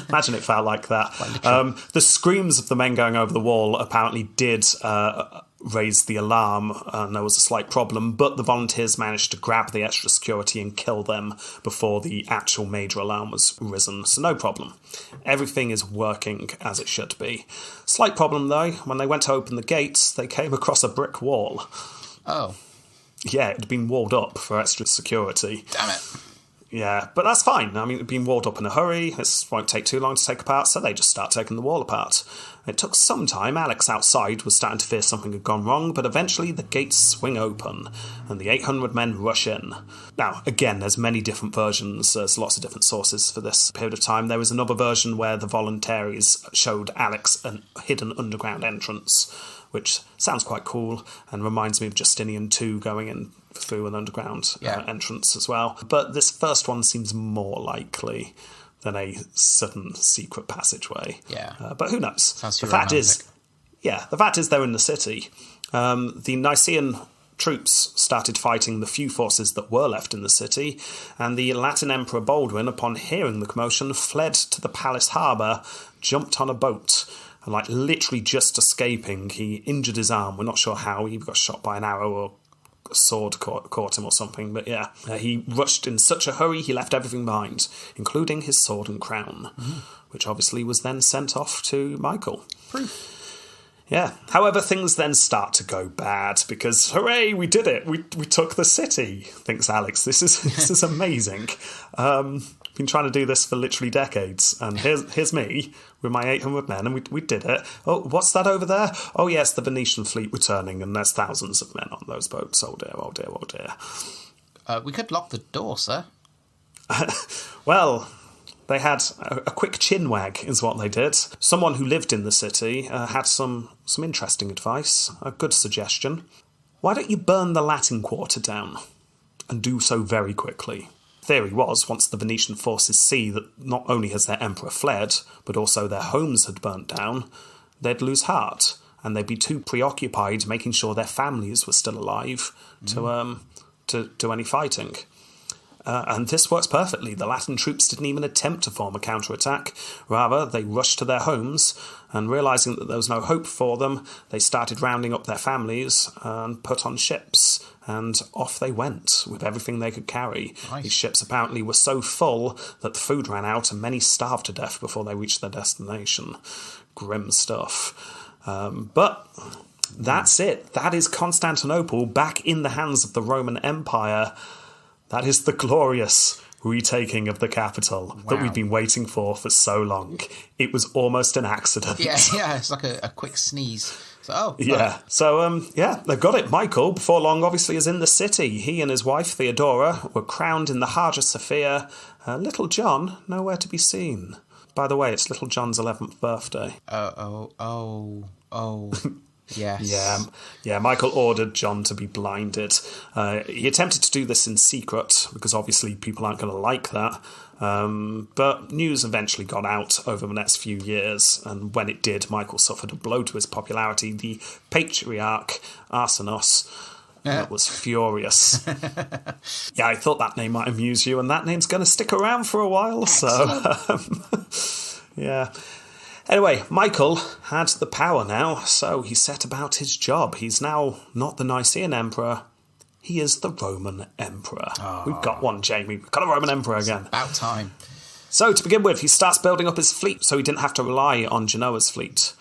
Imagine it felt like that. The screams of the men going over the wall apparently did raise the alarm, and there was a slight problem, but the volunteers managed to grab the extra security and kill them before the actual major alarm was risen. So no problem. Everything is working as it should be. Slight problem, though. When they went to open the gates, they came across a brick wall. Oh. Yeah, it had been walled up for extra security. Damn it. Yeah, but that's fine. I mean, it'd been walled up in a hurry. This won't take too long to take apart, so they just start taking the wall apart. It took some time. Alex outside was starting to fear something had gone wrong, but eventually the gates swing open, and the 800 men rush in. Now, again, there's many different versions. There's lots of different sources for this period of time. There was another version where the voluntaries showed Alex a hidden underground entrance, which sounds quite cool and reminds me of Justinian II going in through an underground entrance as well. But this first one seems more likely than a sudden secret passageway. Yeah. But who knows? Sounds too the fact romantic. the fact is they're in the city. The Nicene troops started fighting the few forces that were left in the city, and the Latin Emperor Baldwin, upon hearing the commotion, fled to the palace harbour, jumped on a boat, and literally just escaping, he injured his arm. We're not sure how. He got shot by an arrow or a sword caught him or something, but he rushed in such a hurry he left everything behind, including his sword and crown, which obviously was then sent off to Michael. Proof. Yeah. However, things then start to go bad because, hooray, we did it. We took the city, thinks Alex. This is amazing. Been trying to do this for literally decades, and here's me with my 800 men, and we did it. Oh, what's that over there? Oh, yes, the Venetian fleet returning, and there's thousands of men on those boats. Oh, dear, oh, dear, oh, dear. We could lock the door, sir. Well, they had a quick chinwag, is what they did. Someone who lived in the city had some interesting advice, a good suggestion. Why don't you burn the Latin Quarter down, and do so very quickly? Theory was, once the Venetian forces see that not only has their emperor fled, but also their homes had burnt down, they'd lose heart, and they'd be too preoccupied making sure their families were still alive to do any fighting. And this works perfectly. The Latin troops didn't even attempt to form a counterattack. Rather, they rushed to their homes, and realising that there was no hope for them, they started rounding up their families and put on ships. And off they went with everything they could carry. Nice. These ships apparently were so full that the food ran out and many starved to death before they reached their destination. Grim stuff. But that's it. That is Constantinople back in the hands of the Roman Empire. That is the glorious retaking of the capital that we've been waiting for so long. It was almost an accident. Yeah, it's like a quick sneeze. So, they've got it. Michael, before long, obviously is in the city. He and his wife, Theodora, were crowned in the Hagia Sophia, Little John, nowhere to be seen. By the way, it's Little John's 11th birthday. Yes. Yeah, Michael ordered John to be blinded. He attempted to do this in secret, because obviously people aren't going to like that. But news eventually got out over the next few years, and when it did, Michael suffered a blow to his popularity. The patriarch, Arsenos, was furious. Yeah, I thought that name might amuse you, and that name's going to stick around for a while, Excellent. so... yeah. Anyway, Michael had the power now, so he set about his job. He's now not the Nicene Emperor, he is the Roman Emperor. We've got one, Jamie. We've got a Roman Emperor again. About time. So, to begin with, he starts building up his fleet so he didn't have to rely on Genoa's fleet.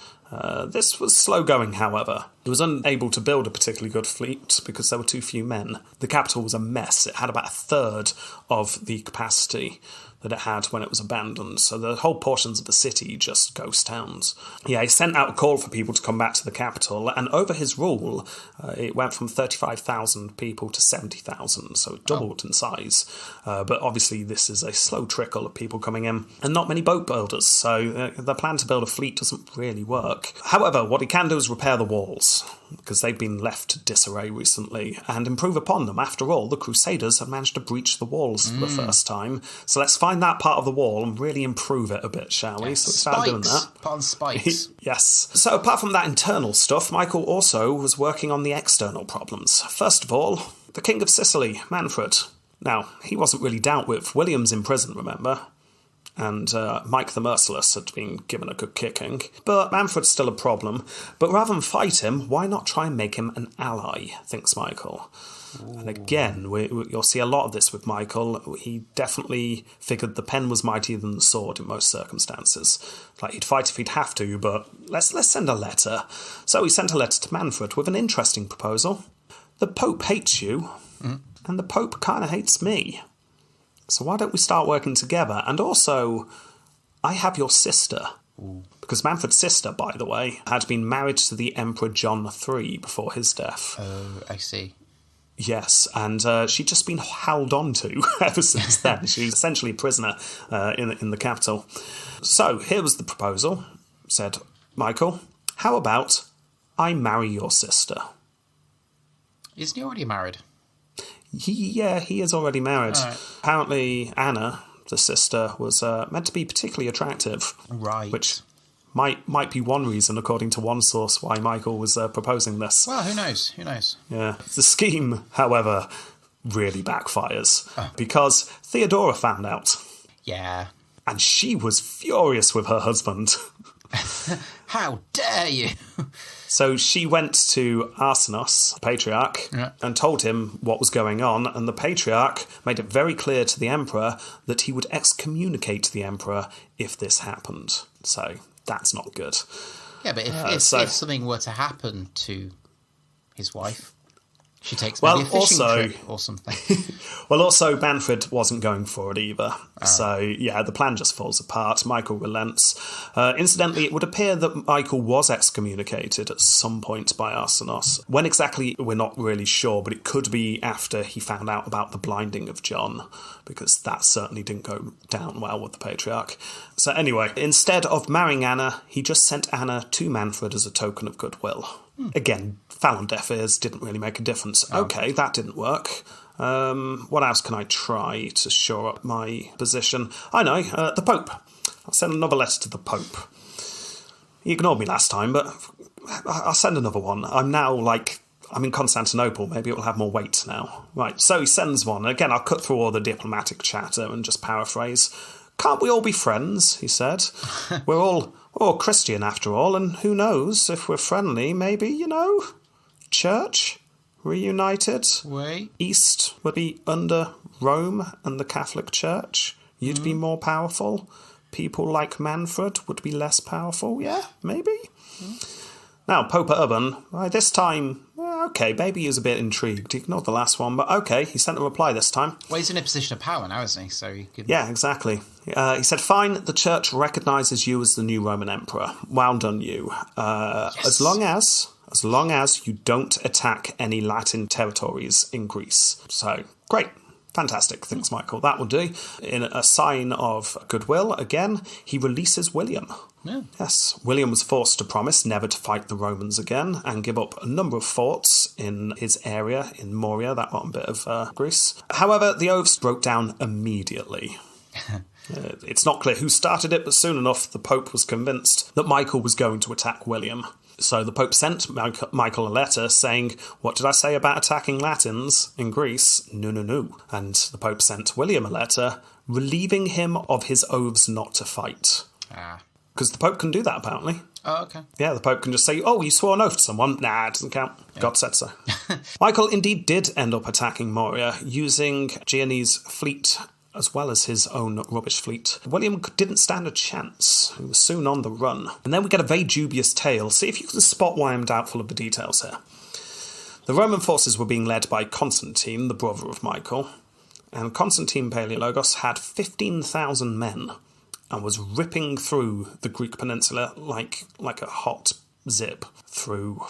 This was slow going, however. He was unable to build a particularly good fleet because there were too few men. The capital was a mess. It had about a third of the capacity that it had when it was abandoned, so the whole portions of the city just ghost towns. Yeah, he sent out a call for people to come back to the capital, and over his rule, it went from 35,000 people to 70,000, so it doubled in size. But obviously this is a slow trickle of people coming in, and not many boat builders, so the plan to build a fleet doesn't really work. However, what he can do is repair the walls, because they've been left to disarray recently, and improve upon them. After all, the Crusaders had managed to breach the walls for the first time, so let's find that part of the wall and really improve it a bit, shall we? So we started doing that. Put on spikes. Yes. So apart from that internal stuff, Michael also was working on the external problems. First of all, the King of Sicily, Manfred. Now, he wasn't really dealt with. William's in prison, remember? And Mike the Merciless had been given a good kicking. But Manfred's still a problem. But rather than fight him, why not try and make him an ally, thinks Michael. Ooh. And again, you'll see a lot of this with Michael. He definitely figured the pen was mightier than the sword in most circumstances. Like, he'd fight if he'd have to, but let's send a letter. So he sent a letter to Manfred with an interesting proposal. The Pope hates you, and the Pope kind of hates me. So why don't we start working together? And also, I have your sister. Ooh. Because Manfred's sister, by the way, had been married to the Emperor John III before his death. Oh, I see. Yes, and she'd just been held on to ever since then. She was essentially a prisoner in the capital. So here was the proposal, said Michael. How about I marry your sister? Isn't he already married? He is already married. Right. Apparently Anna, the sister, was meant to be particularly attractive. Right. Which might be one reason, according to one source, why Michael was proposing this. Well, who knows? Who knows? Yeah. The scheme, however, really backfires. Because Theodora found out. Yeah. And she was furious with her husband. How dare you? So she went to Arsenos, the patriarch, and told him what was going on, and the patriarch made it very clear to the emperor that he would excommunicate the emperor if this happened. So that's not good. Yeah, but if something were to happen to his wife, she takes maybe a fishing trip or something. Well, also, Manfred wasn't going for it either. So, yeah, the plan just falls apart. Michael relents. Incidentally, it would appear that Michael was excommunicated at some point by Arsenos. When exactly, we're not really sure, but it could be after he found out about the blinding of John, because that certainly didn't go down well with the patriarch. So anyway, instead of marrying Anna, he just sent Anna to Manfred as a token of goodwill. Again, fell on deaf ears, didn't really make a difference. Okay, that didn't work. What else can I try to shore up my position? I know, the Pope. I'll send another letter to the Pope. He ignored me last time, but I'll send another one. I'm in Constantinople, maybe it will have more weight now. Right, so he sends one. Again, I'll cut through all the diplomatic chatter and just paraphrase. Can't we all be friends, he said. We're all Christian after all, and who knows, if we're friendly, maybe, Church, reunited. Wait. East would be under Rome and the Catholic Church. You'd be more powerful. People like Manfred would be less powerful. Yeah, maybe. Now, Pope Urban, this time, okay, maybe he was a bit intrigued. He ignored the last one, but okay, he sent a reply this time. Well, he's in a position of power now, isn't he? So he could... Yeah, exactly. He said, fine, the church recognises you as the new Roman emperor. Well done, you. Yes. As long as you don't attack any Latin territories in Greece. So, great. Fantastic, thinks Michael. That will do. In a sign of goodwill, again, he releases William. Yeah. Yes, William was forced to promise never to fight the Romans again and give up a number of forts in his area in Moria, that one bit of Greece. However, the oaths broke down immediately. It's not clear who started it, but soon enough the Pope was convinced that Michael was going to attack William. So the Pope sent Michael a letter saying, "What did I say about attacking Latins in Greece? No, no, no." And the Pope sent William a letter relieving him of his oaths not to fight. Because the Pope can do that, apparently. Oh, okay. Yeah, the Pope can just say, "Oh, you swore an oath to someone." Nah, it doesn't count. Yeah. God said so. Michael indeed did end up attacking Moria, using Gianni's fleet as well as his own rubbish fleet. William didn't stand a chance. He was soon on the run. And then we get a very dubious tale. See if you can spot why I'm doubtful of the details here. The Roman forces were being led by Constantine, the brother of Michael, and Constantine Palaeologos had 15,000 men and was ripping through the Greek peninsula like a hot zip through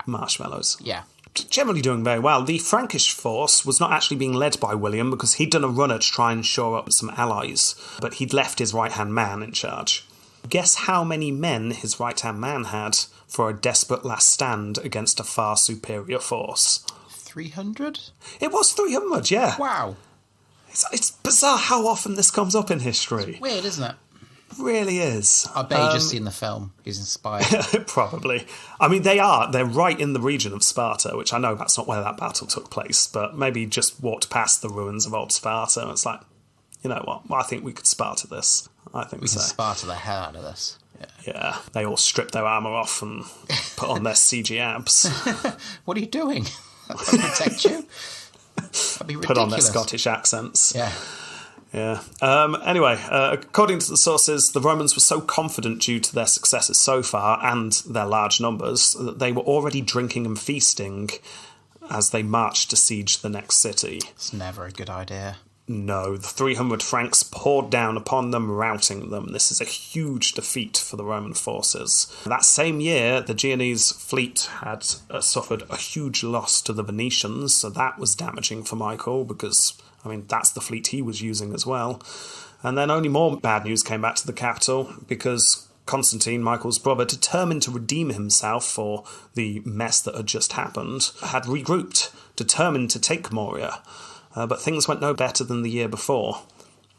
marshmallows. Yeah. Generally doing very well. The Frankish force was not actually being led by William because he'd done a runner to try and shore up some allies, but he'd left his right-hand man in charge. Guess how many men his right-hand man had for a desperate last stand against a far superior force? 300? It was 300, yeah. Wow. It's bizarre how often this comes up in history. It's weird, isn't it? It really is. I bet he's just seen the film. He's inspired. Probably. I mean, they're right in the region of Sparta, which I know that's not where that battle took place, but maybe just walked past the ruins of old Sparta and it's like, you know what, I think we could Sparta this. I think we so. can Sparta the hell out of this. Yeah, they all strip their armour off and put on their CG abs. What are you doing? I'll protect you. That'd be ridiculous. Put on their Scottish accents. Yeah. Yeah. Anyway, according to the sources, the Romans were so confident due to their successes so far and their large numbers that they were already drinking and feasting as they marched to siege the next city. It's never a good idea. No, the 300 Franks poured down upon them, routing them. This is a huge defeat for the Roman forces. That same year, the Genoese fleet had suffered a huge loss to the Venetians, so that was damaging for Michael because, I mean, that's the fleet he was using as well. And then only more bad news came back to the capital because Constantine, Michael's brother, determined to redeem himself for the mess that had just happened, had regrouped, determined to take Moria. But things went no better than the year before.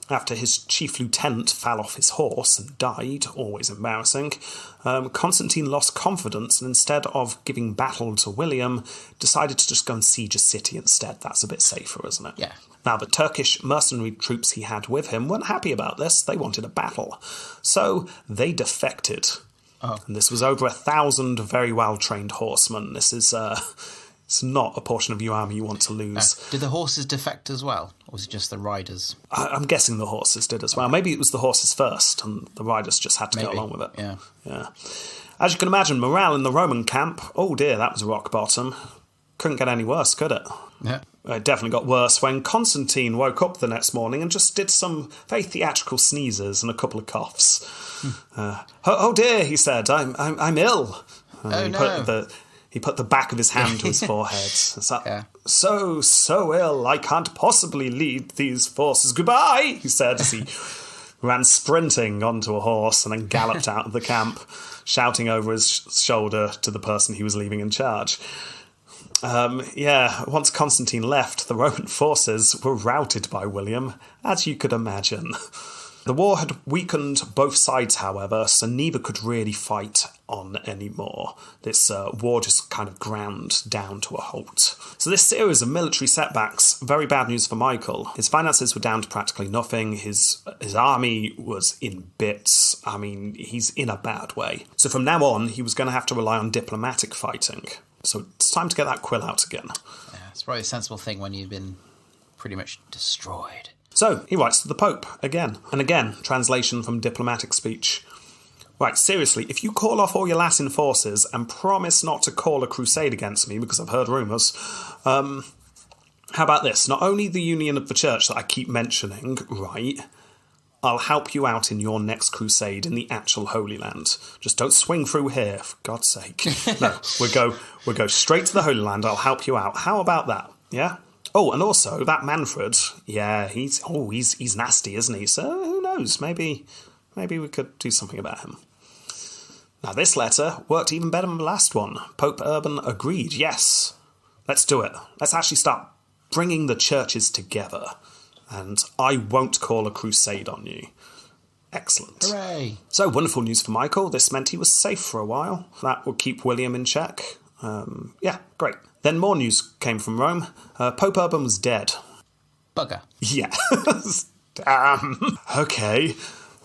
After his chief lieutenant fell off his horse and died, always embarrassing, Constantine lost confidence and instead of giving battle to William, decided to just go and siege a city instead. That's a bit safer, isn't it? Yeah. Now, the Turkish mercenary troops he had with him weren't happy about this. They wanted a battle. So they defected. Oh. And this was over 1,000 very well-trained horsemen. This is... It's not a portion of your army you want to lose. Did the horses defect as well? Or was it just the riders? I'm guessing the horses did as well. Maybe it was the horses first, and the riders just had to go along with it. Yeah. As you can imagine, morale in the Roman camp, oh dear, that was rock bottom. Couldn't get any worse, could it? Yeah. It definitely got worse when Constantine woke up the next morning and just did some very theatrical sneezes and a couple of coughs. Oh dear, he said, I'm ill. Oh no. He put the back of his hand to his forehead. It's like, so ill, I can't possibly lead these forces. Goodbye, he said as he ran sprinting onto a horse and then galloped out of the camp, shouting over his shoulder to the person he was leaving in charge. Once Constantine left, the Roman forces were routed by William, as you could imagine. The war had weakened both sides, however, so neither could really fight on anymore. This war just kind of ground down to a halt. So this series of military setbacks, very bad news for Michael. His finances were down to practically nothing. His army was in bits. I mean, he's in a bad way. So from now on, he was going to have to rely on diplomatic fighting. So it's time to get that quill out again. Yeah, it's probably a sensible thing when you've been pretty much destroyed. So, he writes to the Pope, again. And again, translation from diplomatic speech. Right, seriously, if you call off all your Latin forces and promise not to call a crusade against me, because I've heard rumours, how about this? Not only the union of the church that I keep mentioning, right, I'll help you out in your next crusade in the actual Holy Land. Just don't swing through here, for God's sake. No, we'll go straight to the Holy Land, I'll help you out. How about that? Yeah? Oh, and also that Manfred, he's nasty, isn't he? So who knows? Maybe we could do something about him. Now this letter worked even better than the last one. Pope Urban agreed. Yes, let's do it. Let's actually start bringing the churches together, and I won't call a crusade on you. Excellent. Hooray! So wonderful news for Michael. This meant he was safe for a while. That would keep William in check. Great. Then more news came from Rome. Pope Urban was dead. Bugger. Yeah. Damn. Okay.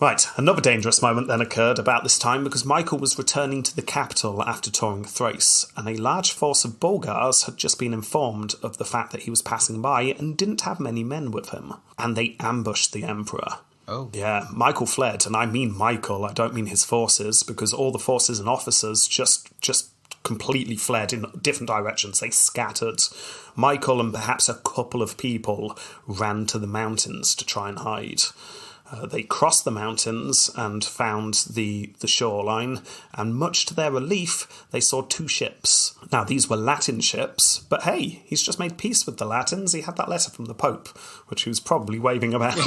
Right, another dangerous moment then occurred about this time because Michael was returning to the capital after touring Thrace, and a large force of Bulgars had just been informed of the fact that he was passing by and didn't have many men with him. And they ambushed the emperor. Oh. Yeah, Michael fled, and I mean Michael, I don't mean his forces, because all the forces and officers just completely fled in different directions. They scattered. Michael and perhaps a couple of people ran to the mountains to try and hide. They crossed the mountains and found the shoreline, and much to their relief, they saw 2 ships. Now, these were Latin ships, but hey, he's just made peace with the Latins. He had that letter from the Pope, which he was probably waving about.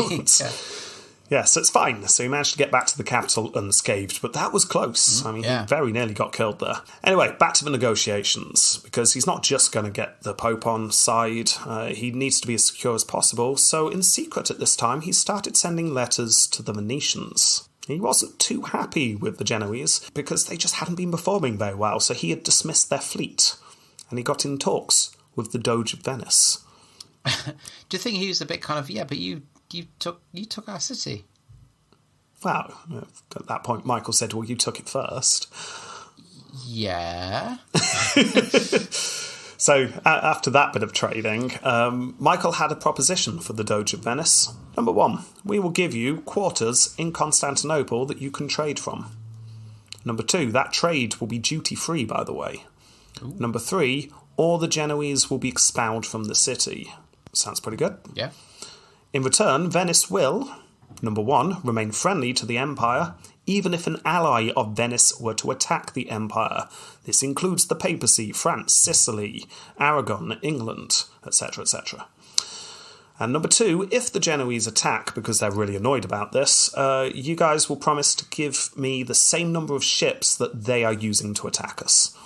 Yeah, so it's fine. So he managed to get back to the capital unscathed, but that was close. He very nearly got killed there. Anyway, back to the negotiations, because he's not just going to get the Pope on side. He needs to be as secure as possible. So in secret at this time, he started sending letters to the Venetians. He wasn't too happy with the Genoese, because they just hadn't been performing very well, so he had dismissed their fleet. And he got in talks with the Doge of Venice. Do you think he was a bit kind of, but you took our city? Well, at that point, Michael said, well, you took it first. Yeah. So, after that bit of trading, Michael had a proposition for the Doge of Venice. Number 1, we will give you quarters in Constantinople that you can trade from. Number 2, that trade will be duty-free, by the way. Ooh. Number 3, all the Genoese will be expelled from the city. Sounds pretty good. Yeah. In return, Venice will, number 1, remain friendly to the Empire, even if an ally of Venice were to attack the Empire. This includes the papacy, France, Sicily, Aragon, England, etc., etc. And number 2, if the Genoese attack, because they're really annoyed about this, you guys will promise to give me the same number of ships that they are using to attack us.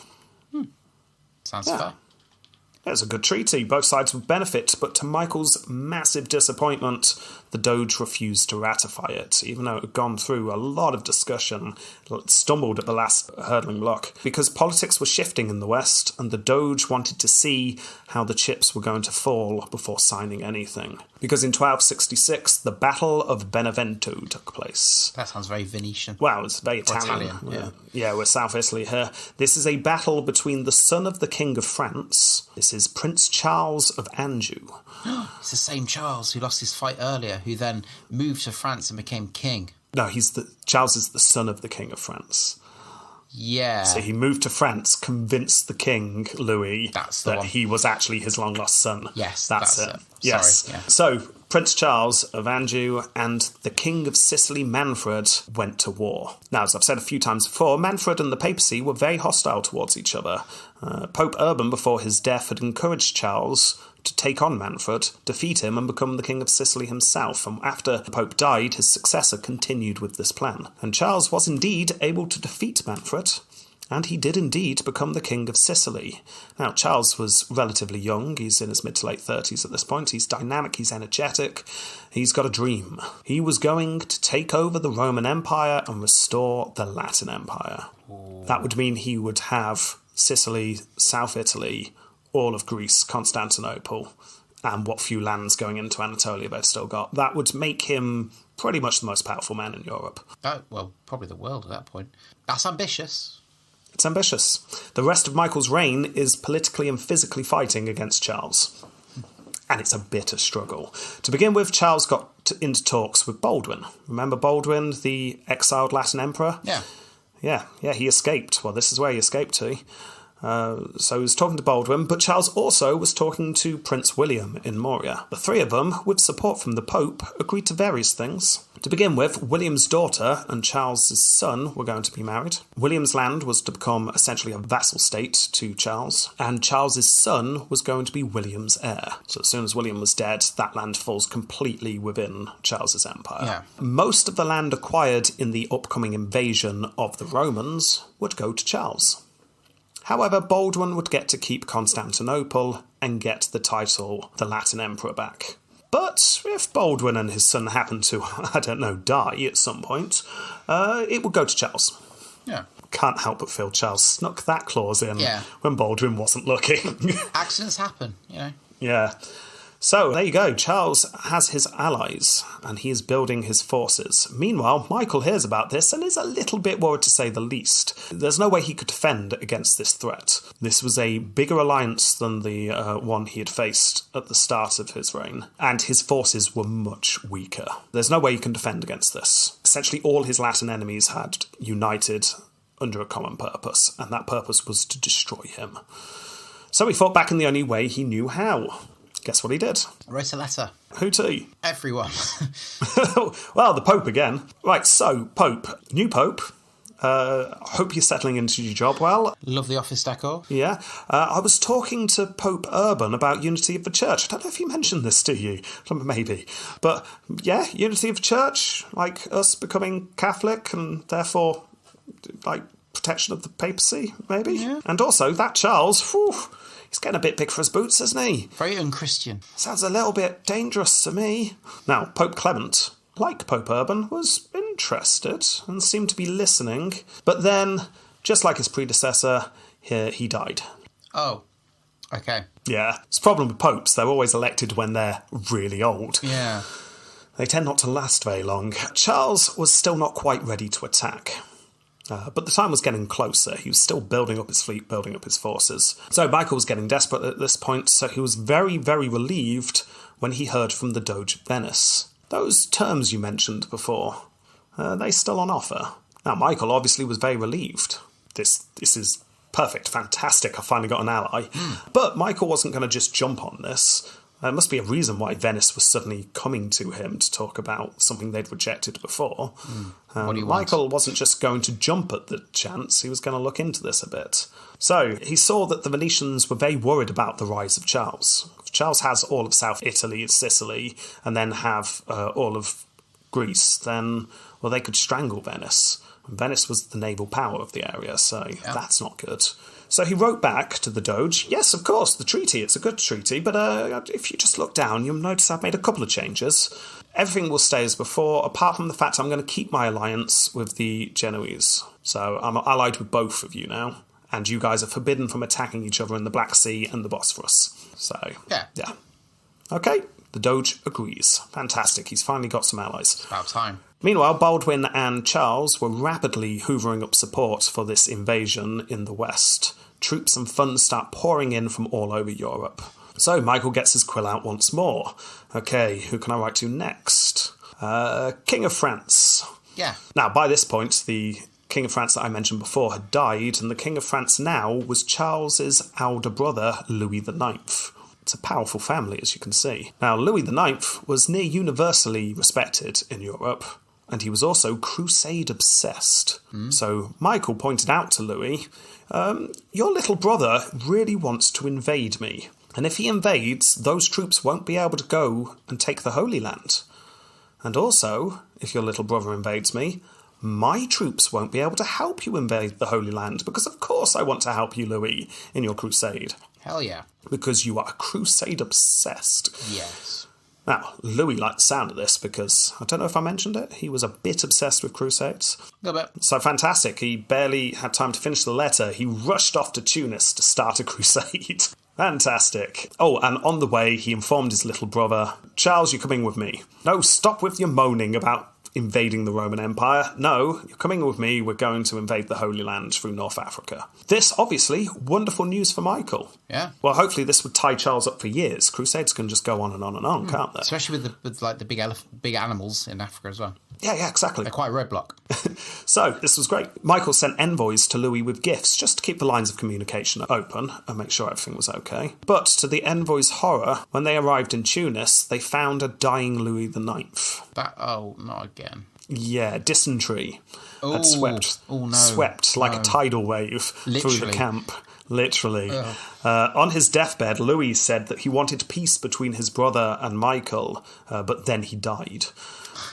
Sounds fair. It was a good treaty. Both sides would benefit, but to Michael's massive disappointment, the Doge refused to ratify it, even though it had gone through a lot of discussion. It stumbled at the last hurdling block, because politics was shifting in the West, and the Doge wanted to see how the chips were going to fall before signing anything. Because in 1266, the Battle of Benevento took place. That sounds very Venetian. Well, it's very Italian. Yeah, we're South Italy here. This is a battle between the son of the King of France. This is Prince Charles of Anjou. It's the same Charles who lost his fight earlier, who then moved to France and became king. No, Charles is the son of the King of France. Yeah. So he moved to France, convinced the king, Louis, that he was actually his long-lost son. Yes, that's it. Yes. Sorry. Yeah. So Prince Charles of Anjou and the King of Sicily, Manfred, went to war. Now, as I've said a few times before, Manfred and the papacy were very hostile towards each other. Pope Urban, before his death, had encouraged Charles to take on Manfred, defeat him, and become the King of Sicily himself. And after the Pope died, his successor continued with this plan. And Charles was indeed able to defeat Manfred, and he did indeed become the King of Sicily. Now, Charles was relatively young. He's in his mid to late 30s at this point. He's dynamic, he's energetic, he's got a dream. He was going to take over the Roman Empire and restore the Latin Empire. Ooh. That would mean he would have Sicily, South Italy, all of Greece, Constantinople, and what few lands going into Anatolia they've still got. That would make him pretty much the most powerful man in Europe. Well, probably the world at that point. That's ambitious. It's ambitious. The rest of Michael's reign is politically and physically fighting against Charles. And it's a bitter struggle. To begin with, Charles got into talks with Baldwin. Remember Baldwin, the exiled Latin emperor? Yeah. Yeah, he escaped. Well, this is where he escaped to. So he was talking to Baldwin, but Charles also was talking to Prince William in Moria. The three of them, with support from the Pope, agreed to various things. To begin with, William's daughter and Charles's son were going to be married. William's land was to become essentially a vassal state to Charles, and Charles's son was going to be William's heir. So as soon as William was dead, that land falls completely within Charles's empire. Yeah. Most of the land acquired in the upcoming invasion of the Romans would go to Charles. However, Baldwin would get to keep Constantinople and get the title the Latin Emperor back. But if Baldwin and his son happened to, die at some point, it would go to Charles. Yeah. Can't help but feel Charles snuck that clause in Yeah. when Baldwin wasn't looking. Accidents happen, Yeah. So, there you go. Charles has his allies, and he is building his forces. Meanwhile, Michael hears about this and is a little bit worried, to say the least. There's no way he could defend against this threat. This was a bigger alliance than the one he had faced at the start of his reign, and his forces were much weaker. There's no way he can defend against this. Essentially, all his Latin enemies had united under a common purpose, and that purpose was to destroy him. So he fought back in the only way he knew how. Guess what he did? I wrote a letter. Who to? Everyone. Well, the Pope again. Right, so, Pope. New Pope. Hope you're settling into your job well. Love the office decor. Yeah. I was talking to Pope Urban about unity of the church. I don't know if he mentioned this to you. Maybe. But, yeah, unity of the church. Like us becoming Catholic and therefore, like, protection of the papacy, maybe? Yeah. And also, that Charles, whew, he's getting a bit big for his boots, isn't he? Very unchristian. Sounds a little bit dangerous to me. Now, Pope Clement, like Pope Urban, was interested and seemed to be listening. But then, just like his predecessor, he died. Oh, okay. Yeah. It's a problem with popes. They're always elected when they're really old. Yeah. They tend not to last very long. Charles was still not quite ready to attack. But the time was getting closer. He was still building up his fleet, building up his forces. So Michael was getting desperate at this point, so he was very, very relieved when he heard from the Doge of Venice. Those terms you mentioned before, they still on offer. Now, Michael obviously was very relieved. This is perfect, fantastic, I finally got an ally. But Michael wasn't going to just jump on this. There must be a reason why Venice was suddenly coming to him to talk about something they'd rejected before. What do you Michael wasn't just going to jump at the chance, he was going to look into this a bit. So, he saw that the Venetians were very worried about the rise of Charles. If Charles has all of South Italy, Sicily, and then have all of Greece, then, well, they could strangle Venice. Venice was the naval power of the area, so that's not good. So he wrote back to the Doge, yes, of course, the treaty, it's a good treaty, but if you just look down, you'll notice I've made a couple of changes. Everything will stay as before, apart from the fact I'm going to keep my alliance with the Genoese. So I'm allied with both of you now, and you guys are forbidden from attacking each other in the Black Sea and the Bosphorus. So, yeah. Okay, the Doge agrees. Fantastic, he's finally got some allies. About time. Meanwhile, Baldwin and Charles were rapidly hoovering up support for this invasion in the west. Troops and funds start pouring in from all over Europe. So Michael gets his quill out once more. Okay, who can I write to next? King of France. Yeah. Now, by this point, the King of France that I mentioned before had died, and the King of France now was Charles's elder brother, Louis IX. It's a powerful family, as you can see. Now, Louis IX was near universally respected in Europe, and he was also crusade-obsessed. So Michael pointed out to Louis, your little brother really wants to invade me. And if he invades, those troops won't be able to go and take the Holy Land. And also, if your little brother invades me, my troops won't be able to help you invade the Holy Land, because of course I want to help you, Louis, in your crusade. Hell yeah. Because you are crusade-obsessed. Yes. Now, Louis liked the sound of this because, I don't know if I mentioned it, he was a bit obsessed with crusades. A little bit. So fantastic, he barely had time to finish the letter. He rushed off to Tunis to start a crusade. Fantastic. Oh, and on the way, he informed his little brother, Charles, you're coming with me. No, stop with your moaning about invading the Roman Empire. No, you're coming with me, we're going to invade the Holy Land through North Africa. This, obviously, wonderful news for Michael. Yeah. Well, hopefully this would tie Charles up for years. Crusades can just go on and on and on, can't they? Especially with the big animals in Africa as well. Yeah, exactly. They're quite a roadblock. So, this was great. Michael sent envoys to Louis with gifts just to keep the lines of communication open and make sure everything was okay. But to the envoys' horror, when they arrived in Tunis, they found a dying Louis IX. Not again. Yeah, dysentery had Oh, no. swept like a tidal wave through the camp. Literally. On his deathbed, Louis said that he wanted peace between his brother and Michael, but then he died.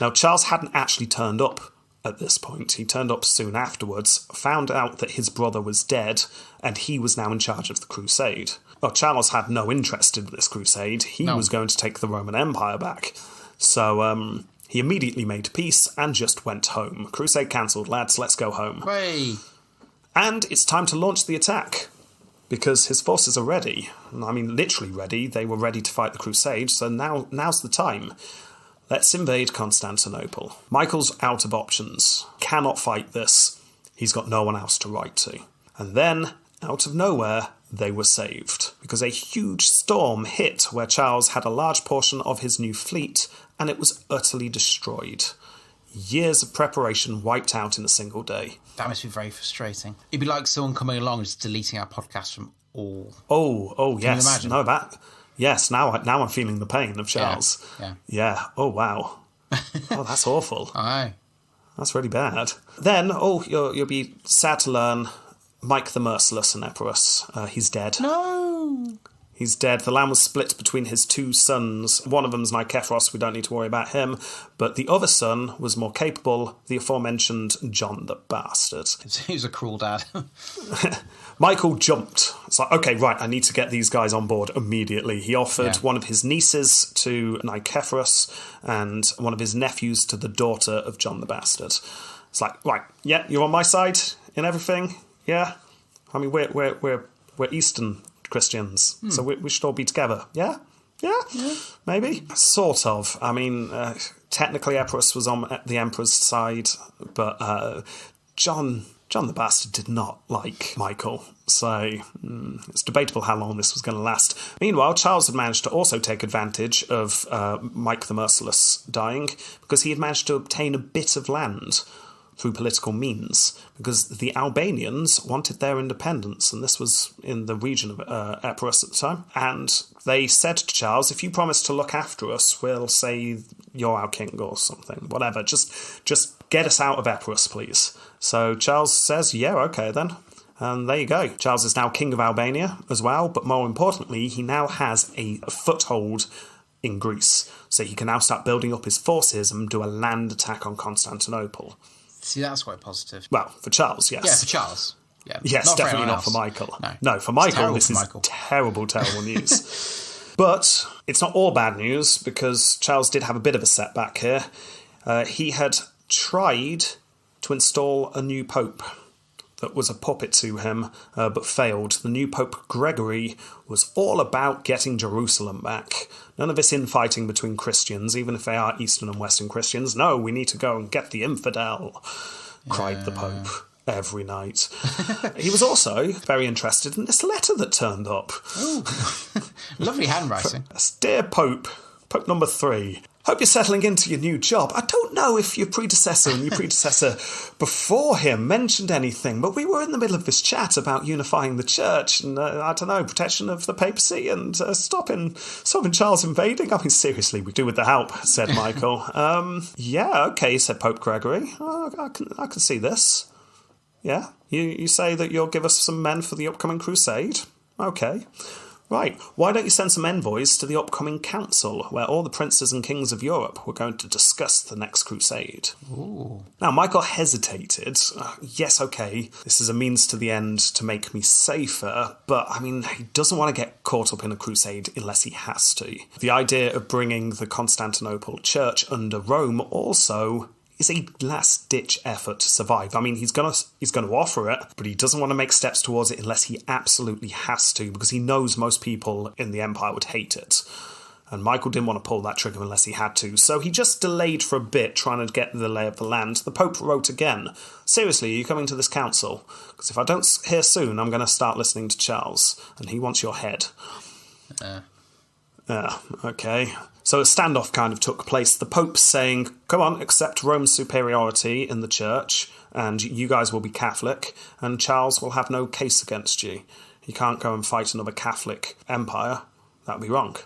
Now, Charles hadn't actually turned up at this point. He turned up soon afterwards, found out that his brother was dead, and he was now in charge of the crusade. Well, Charles had no interest in this crusade. He was going to take the Roman Empire back. So, he immediately made peace and just went home. Crusade cancelled, lads, let's go home. Hooray! And it's time to launch the attack, because his forces are ready. I mean, literally ready. They were ready to fight the crusade, so now's the time. Let's invade Constantinople. Michael's out of options. Cannot fight this. He's got no one else to write to. And then, out of nowhere, they were saved, because a huge storm hit where Charles had a large portion of his new fleet, and it was utterly destroyed. Years of preparation wiped out in a single day. That must be very frustrating. It'd be like someone coming along and just deleting our podcast from all. Oh, yes. Can you imagine? No, that. Yes, now I'm feeling the pain of Charles. Yeah. Oh, wow. Oh, that's awful. Aye. That's really bad. Then, you'll be sad to learn, Mike the Merciless and Epirus, he's dead. No! He's dead. The land was split between his two sons. One of them's Nicephorus, we don't need to worry about him. But the other son was more capable, the aforementioned John the Bastard. He was a cruel dad. Michael jumped. It's like, okay, right, I need to get these guys on board immediately. He offered one of his nieces to Nicephorus and one of his nephews to the daughter of John the Bastard. It's like, right, yeah, you're on my side in everything? Yeah? I mean, we're Eastern Christians, so we should all be together. Yeah? Maybe? Sort of. I mean, technically Epirus was on the Emperor's side, but John the Bastard did not like Michael, so it's debatable how long this was going to last. Meanwhile, Charles had managed to also take advantage of Mike the Merciless dying, because he had managed to obtain a bit of land through political means, because the Albanians wanted their independence, and this was in the region of Epirus at the time, and they said to Charles, if you promise to look after us, we'll say you're our king or something, whatever, just get us out of Epirus, please. So Charles says, yeah, okay then. And there you go. Charles is now king of Albania as well, but more importantly, he now has a foothold in Greece, so he can now start building up his forces and do a land attack on Constantinople. See, that's quite positive. Well, for Charles, yes. Yeah, for Charles. Yeah. Yes, not definitely for not for Michael. No, for Michael, this is terrible news. But it's not all bad news, because Charles did have a bit of a setback here. He had tried to install a new pope that was a puppet to him, but failed. The new Pope Gregory was all about getting Jerusalem back. None of this infighting between Christians, even if they are Eastern and Western Christians. No, we need to go and get the infidel, cried the Pope every night. He was also very interested in this letter that turned up. Ooh. Lovely handwriting. Dear Pope, Pope number 3, hope you're settling into your new job. I don't know if your predecessor and your predecessor before him mentioned anything, but we were in the middle of this chat about unifying the church and, I don't know, protection of the papacy and stopping Charles invading. I mean, seriously, we do with the help, said Michael. Yeah, okay, said Pope Gregory. I can see this. Yeah, you say that you'll give us some men for the upcoming crusade? Okay. Right, why don't you send some envoys to the upcoming council, where all the princes and kings of Europe were going to discuss the next crusade? Ooh. Now, Michael hesitated. Yes, okay, this is a means to the end to make me safer, but, I mean, he doesn't want to get caught up in a crusade unless he has to. The idea of bringing the Constantinople church under Rome also is a last-ditch effort to survive. I mean, he's gonna offer it, but he doesn't want to make steps towards it unless he absolutely has to, because he knows most people in the Empire would hate it. And Michael didn't want to pull that trigger unless he had to, so he just delayed for a bit, trying to get the lay of the land. The Pope wrote again, seriously, are you coming to this council? Because if I don't hear soon, I'm going to start listening to Charles, and he wants your head. Okay. So a standoff kind of took place. The Pope saying, come on, accept Rome's superiority in the church, and you guys will be Catholic, and Charles will have no case against you. You can't go and fight another Catholic empire. That'd be wrong.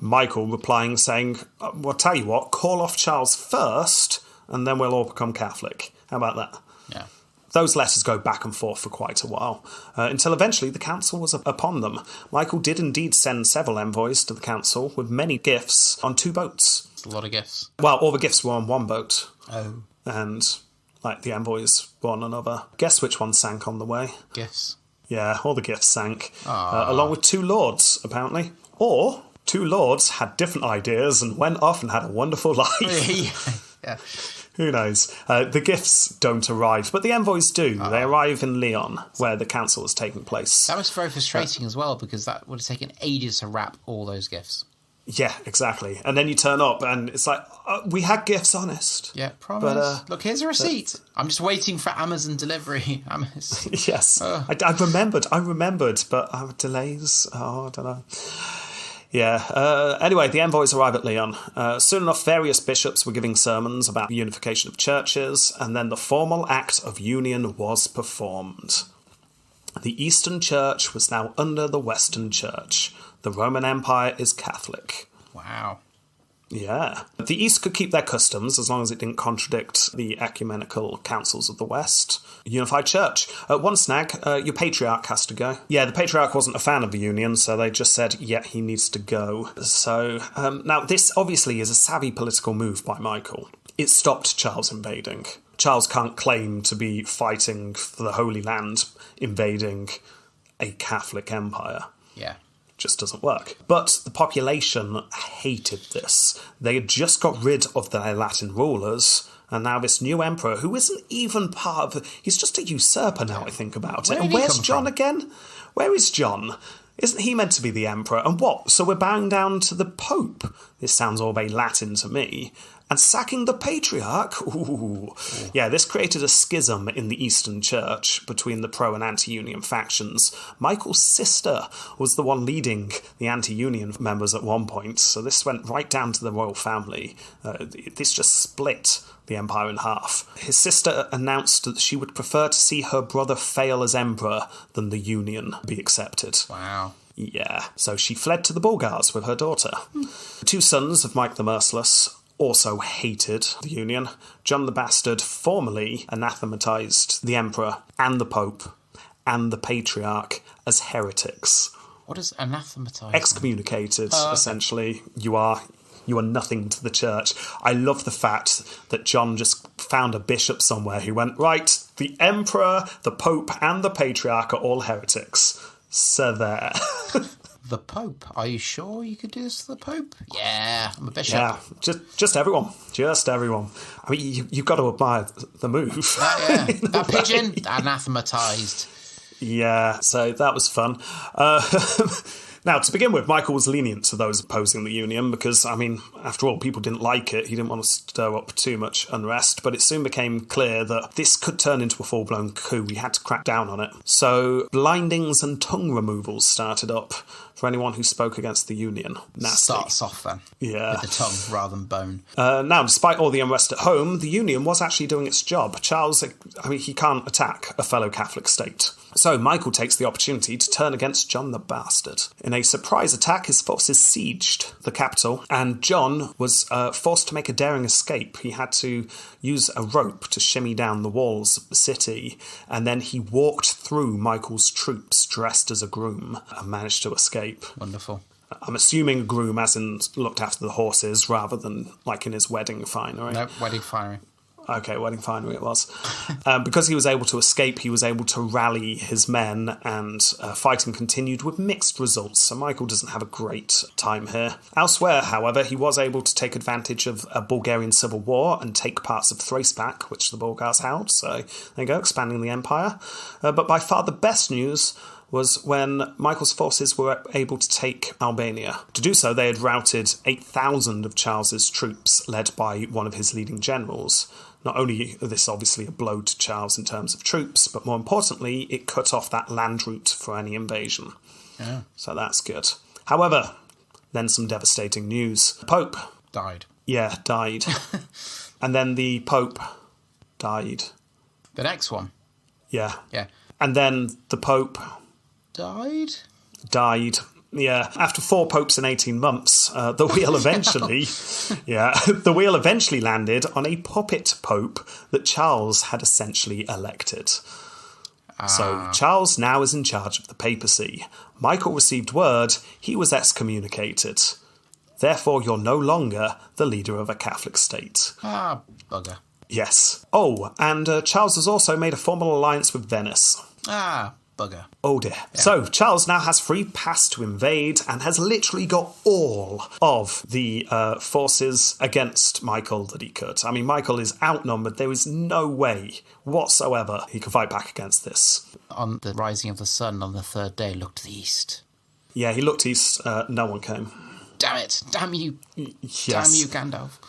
Michael replying saying, well, tell you what, call off Charles first, and then we'll all become Catholic. How about that? Yeah. Those letters go back and forth for quite a while, until eventually the council was upon them. Michael did indeed send several envoys to the council with many gifts on 2 boats. It's a lot of gifts. Well, all the gifts were on 1 boat. Oh. And, the envoys were on another. Guess which one sank on the way? Gifts. Yeah, all the gifts sank. Along with 2 lords, apparently. Or 2 lords had different ideas and went off and had a wonderful life. Yeah. Who knows? The gifts don't arrive, but the envoys do. They arrive in Lyon, where the council is taking place. That was very frustrating as well, because that would have taken ages to wrap all those gifts. Yeah, exactly. And then you turn up and it's like, we had gifts, honest. Yeah, promise. But, look, here's a receipt. I'm just waiting for Amazon delivery. Yes. I remembered, but delays. Oh, I don't know. Yeah. Anyway, the envoys arrive at Lyon. Soon enough, various bishops were giving sermons about the unification of churches, and then the formal act of union was performed. The Eastern Church was now under the Western Church. The Roman Empire is Catholic. Wow. Yeah. The East could keep their customs as long as it didn't contradict the ecumenical councils of the West. Unified Church. One snag, your patriarch has to go. Yeah, the patriarch wasn't a fan of the union, so they just said, yeah, he needs to go. So, now this obviously is a savvy political move by Michael. It stopped Charles invading. Charles can't claim to be fighting for the Holy Land, invading a Catholic empire. Yeah. Just doesn't work. But the population hated this. They had just got rid of their Latin rulers, and now this new emperor, who isn't even part of... He's just a usurper now, I think about it. And where's John again? Where is John? Isn't he meant to be the emperor? And what? So we're bowing down to the Pope? This sounds all very Latin to me. And sacking the patriarch? Ooh. Yeah, this created a schism in the Eastern Church between the pro and anti-union factions. Michael's sister was the one leading the anti-union members at one point, so this went right down to the royal family. This just split the empire in half. His sister announced that she would prefer to see her brother fail as emperor than the union be accepted. Wow. Yeah, so she fled to the Bulgars with her daughter. The 2 sons of Mike the Merciless also hated the union. John the Bastard formally anathematized the emperor and the pope and the patriarch as heretics. What does anathematize? Excommunicated, essentially. You are nothing to the church. I love the fact that John just found a bishop somewhere who went, right, the emperor, the pope and the patriarch are all heretics. So there. The Pope? Are you sure you could do this to the Pope? Yeah, I'm a bishop. Yeah, just everyone. Just everyone. I mean, you've got to admire the move. That pigeon, anathematized. Yeah, so that was fun. Now, to begin with, Michael was lenient to those opposing the union because, I mean, after all, people didn't like it. He didn't want to stir up too much unrest, but it soon became clear that this could turn into a full-blown coup. We had to crack down on it. So, blindings and tongue removals started up for anyone who spoke against the union. Nasty. Starts off then. Yeah. With the tongue rather than bone. Now, despite all the unrest at home, the union was actually doing its job. Charles, I mean, he can't attack a fellow Catholic state. So Michael takes the opportunity to turn against John the Bastard. In a surprise attack, his forces sieged the capital, and John was forced to make a daring escape. He had to use a rope to shimmy down the walls of the city, and then he walked through Michael's troops dressed as a groom and managed to escape. Wonderful. I'm assuming a groom as in looked after the horses rather than like in his wedding finery. No, wedding finery. Okay, wedding finery it was. Because he was able to escape, he was able to rally his men, and fighting continued with mixed results, so Michael doesn't have a great time here. Elsewhere, however, he was able to take advantage of a Bulgarian civil war and take parts of Thrace back, which the Bulgars held, so there you go, expanding the empire. But by far the best news was when Michael's forces were able to take Albania. To do so, they had routed 8,000 of Charles's troops, led by one of his leading generals. Not only is this obviously a blow to Charles in terms of troops, but more importantly, it cut off that land route for any invasion. Yeah. So that's good. However, Then some devastating news. The Pope. Died. Yeah, died. And then the Pope died. The next one. Yeah. Yeah. And then the Pope Died? died. Yeah. After 4 popes in 18 months, the wheel eventually landed on a puppet pope that Charles had essentially elected. So Charles now is in charge of the papacy. Michael received word he was excommunicated. Therefore, you're no longer the leader of a Catholic state. Ah, bugger. Yes. Oh, and Charles has also made a formal alliance with Venice. Ah, bugger. Oh dear. Yeah. So Charles now has free pass to invade and has literally got all of the forces against Michael that he could. I mean, Michael is outnumbered. There is no way whatsoever he could fight back against this. On the rising of the sun on the 3rd day, look to the east. Yeah, he looked east. No one came. Damn it. Damn you. Yes. Damn you, Gandalf.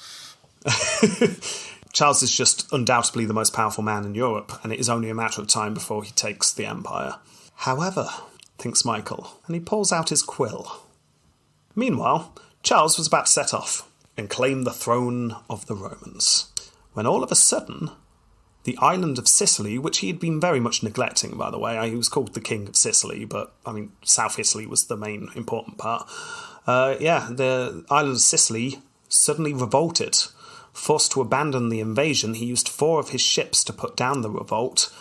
Charles is just undoubtedly the most powerful man in Europe, and it is only a matter of time before he takes the empire. However, thinks Michael, and he pulls out his quill. Meanwhile, Charles was about to set off and claim the throne of the Romans, when all of a sudden, the island of Sicily, which he had been very much neglecting, by the way, he was called the King of Sicily, but, I mean, South Italy was the main important part. The island of Sicily suddenly revolted. Forced to abandon the invasion, he used 4 of his ships to put down the revolt,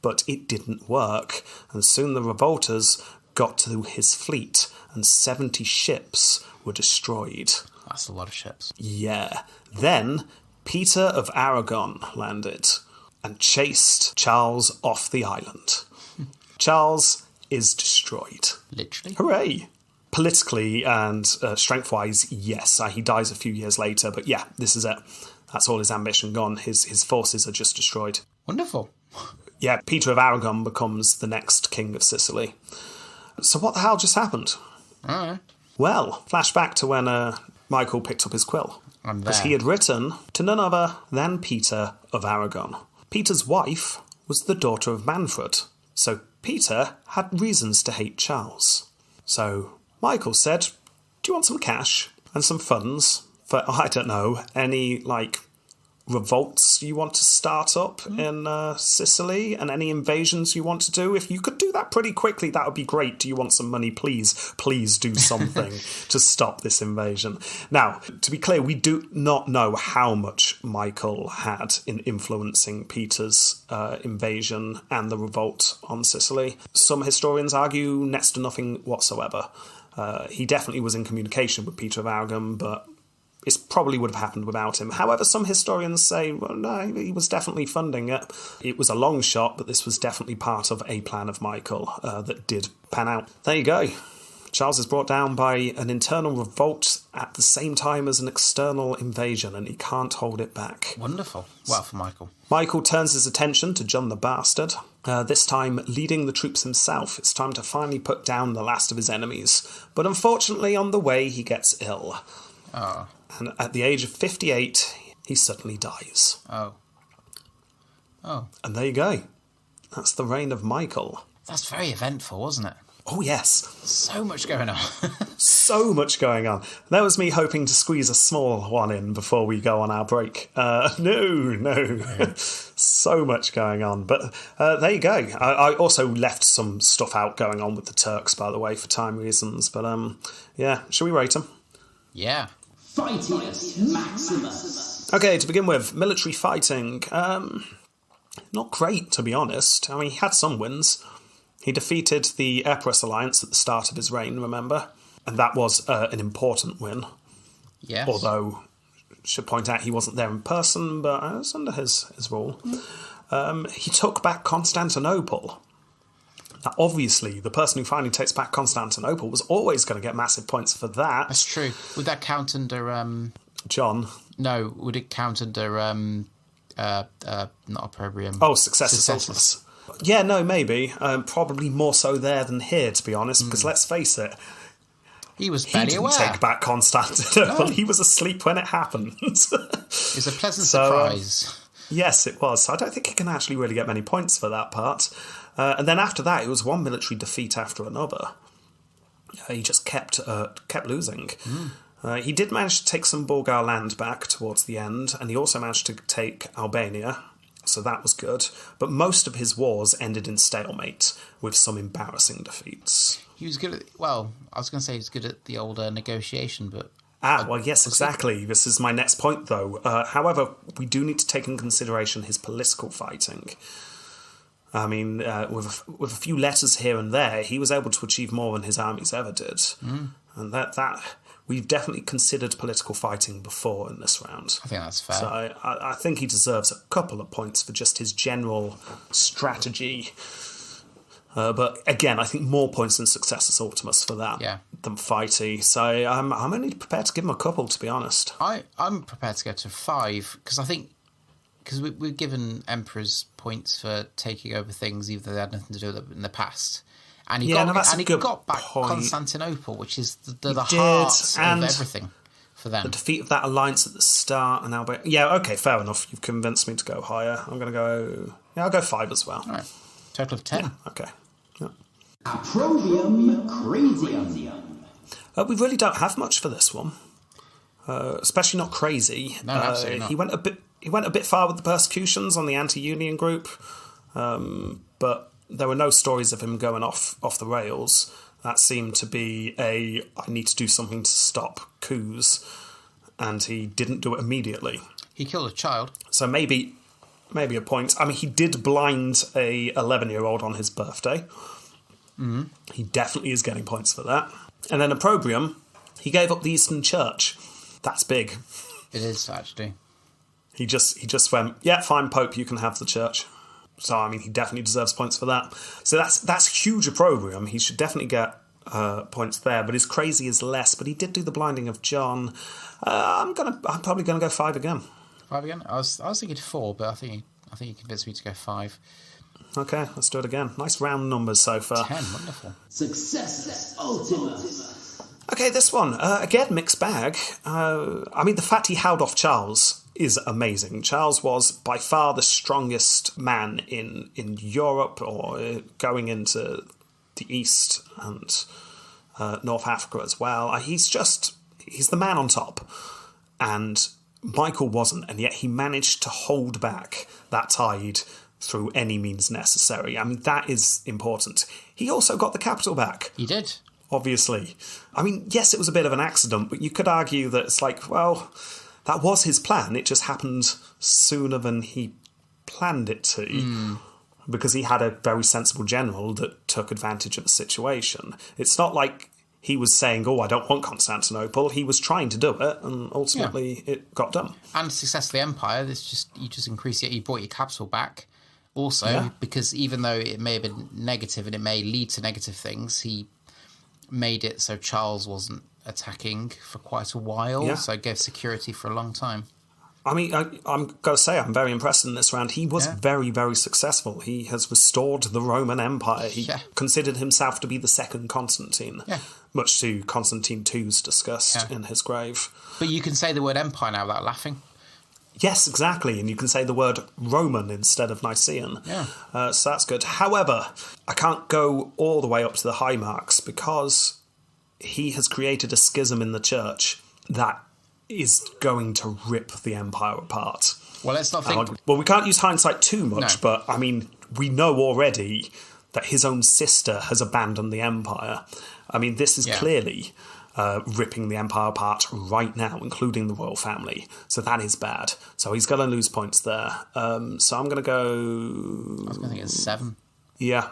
but it didn't work, and soon the revolters got to his fleet, and 70 ships were destroyed. That's a lot of ships. Yeah. Then, Peter of Aragon landed and chased Charles off the island. Charles is destroyed. Literally. Hooray! Politically and strength-wise, yes. He dies a few years later, but yeah, this is it. That's all his ambition gone. His forces are just destroyed. Wonderful. Yeah, Peter of Aragon becomes the next king of Sicily. So what the hell just happened? Well, flashback to when Michael picked up his quill. Because he had written to none other than Peter of Aragon. Peter's wife was the daughter of Manfred. So Peter had reasons to hate Charles. So Michael said, do you want some cash and some funds for, I don't know, any, revolts you want to start up in Sicily and any invasions you want to do? If you could do that pretty quickly, that would be great. Do you want some money? Please do something to stop this invasion. Now, to be clear, we do not know how much Michael had in influencing Peter's invasion and the revolt on Sicily. Some historians argue next to nothing whatsoever. He definitely was in communication with Peter of Aragon, but it probably would have happened without him. However, some historians say, well, no, he was definitely funding it. It was a long shot, but this was definitely part of a plan of Michael that did pan out. There you go. Charles is brought down by an internal revolt at the same time as an external invasion, and he can't hold it back. Wonderful. Well, for Michael. Michael turns his attention to John the Bastard, this time leading the troops himself. It's time to finally put down the last of his enemies. But unfortunately, on the way, he gets ill. Oh. And at the age of 58, he suddenly dies. Oh. And there you go. That's the reign of Michael. That's very eventful, wasn't it? Oh, yes. So much going on. So much going on. That was me hoping to squeeze a small one in before we go on our break. No. So much going on. But there you go. I also left some stuff out going on with the Turks, by the way, for time reasons. But yeah, shall we rate them? Yeah. Fightius Maximus. Okay, to begin with, military fighting. Not great, to be honest. I mean, he had some wins. He defeated the Empress Alliance at the start of his reign, remember? And that was an important win. Yes. Although, should point out he wasn't there in person, but it was under his rule. He took back Constantinople. Now, obviously, the person who finally takes back Constantinople was always going to get massive points for that. That's true. Would that count under... John? No, would it count under... not opprobrium? Oh, successors. Yeah, no, maybe. Probably more so there than here, to be honest, because let's face it, he was barely aware. He didn't take back Constantinople. No. He was asleep when it happened. It was a pleasant surprise. Yes, it was. I don't think he can actually really get many points for that part. And then after that, it was one military defeat after another. He just kept losing. He did manage to take some Bulgar land back towards the end, and he also managed to take Albania, so that was good. But most of his wars ended in stalemate, with some embarrassing defeats. He was good at... Well, I was going to say he was good at the old negotiation, but... Well, yes, exactly. This is my next point, though. However, we do need to take in consideration his political fighting. I mean, with a few letters here and there, he was able to achieve more than his armies ever did. And that we've definitely considered political fighting before in this round. I think that's fair. So I think he deserves a couple of points for just his general strategy. But again, I think more points than Successus Ultimus for that than Fighty. So I'm only prepared to give him a couple, to be honest. I'm prepared to go to 5, because I think... Because we've given emperors points for taking over things, even though they had nothing to do with it in the past. And he got back Constantinople, which is the heart of everything for them. The defeat of that alliance at the start, and Albania. Yeah, okay, fair enough. You've convinced me to go higher. I'm going to go... Yeah, I'll go 5 as well. All right. Total of 10. Yeah, okay. Yeah. Approbium Crasium. We really don't have much for this one. Especially not crazy. No, absolutely not. He went a bit far with the persecutions on the anti-union group, but there were no stories of him going off the rails. That seemed to be I need to do something to stop coups, and he didn't do it immediately. He killed a child. So maybe a point. I mean, he did blind a 11-year-old on his birthday. He definitely is getting points for that. And then Opprobrium, he gave up the Eastern Church. That's big. It is, actually. He just went, yeah, fine, Pope, you can have the church. So, I mean, he definitely deserves points for that. So that's huge opprobrium. He should definitely get points there. But his crazy is less. But he did do the blinding of John. I'm probably gonna go 5 again. 5 again? I was thinking 4, but I think you convinced me to go 5. Okay, let's do it again. Nice round numbers so far. 10, wonderful. Successus Ultimus. Okay, this one again, mixed bag. I mean, the fact he held off Charles is amazing. Charles was by far the strongest man in Europe, or going into the East and North Africa as well. He's the man on top. And Michael wasn't, and yet he managed to hold back that tide through any means necessary. I mean, that is important. He also got the capital back. He did. Obviously. I mean, yes, it was a bit of an accident, but you could argue that it's like, well, that was his plan. It just happened sooner than he planned it to, because he had a very sensible general that took advantage of the situation. It's not like he was saying, oh, I don't want Constantinople. He was trying to do it, and ultimately it got done. And success of the empire, you just increase it. You brought your capital back. Also, because even though it may have been negative and it may lead to negative things, he made it so Charles wasn't attacking for quite a while, so it gave security for a long time. I mean, I'm going to say I'm very impressed in this round. He was very, very successful. He has restored the Roman Empire. He considered himself to be the second Constantine, much to Constantine II's disgust in his grave. But you can say the word empire now without laughing. Yes, exactly, and you can say the word Roman instead of Nicaean. So that's good. However, I can't go all the way up to the high marks because he has created a schism in the church that is going to rip the empire apart. Well, let's not think... Well, we can't use hindsight too much, but, I mean, we know already that his own sister has abandoned the empire. I mean, this is clearly... ripping the empire apart right now, including the royal family. So that is bad. So he's going to lose points there. So I'm going to go... I was going to think it's 7. Yeah,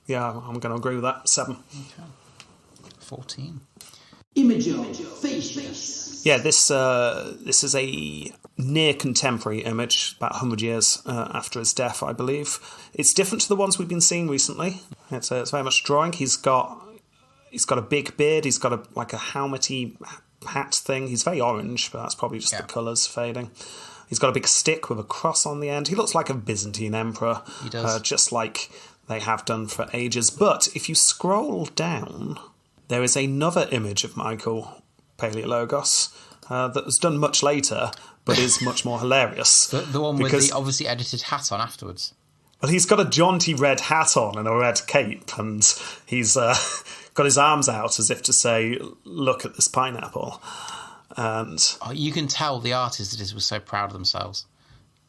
I'm going to agree with that. 7. Okay. 14. Imago Facius. Yeah, this is a near contemporary image, about 100 years after his death, I believe. It's different to the ones we've been seeing recently. It's very much drawing. He's got a big beard. He's got a helmety hat thing. He's very orange, but that's probably just the colours fading. He's got a big stick with a cross on the end. He looks like a Byzantine emperor. He does. Just like they have done for ages. But if you scroll down, there is another image of Michael Paleologos that was done much later, but is much more hilarious. The one with the obviously edited hat on afterwards. Well, he's got a jaunty red hat on and a red cape, and he's... got got his arms out as if to say, look at this pineapple. And you can tell the artists were so proud of themselves.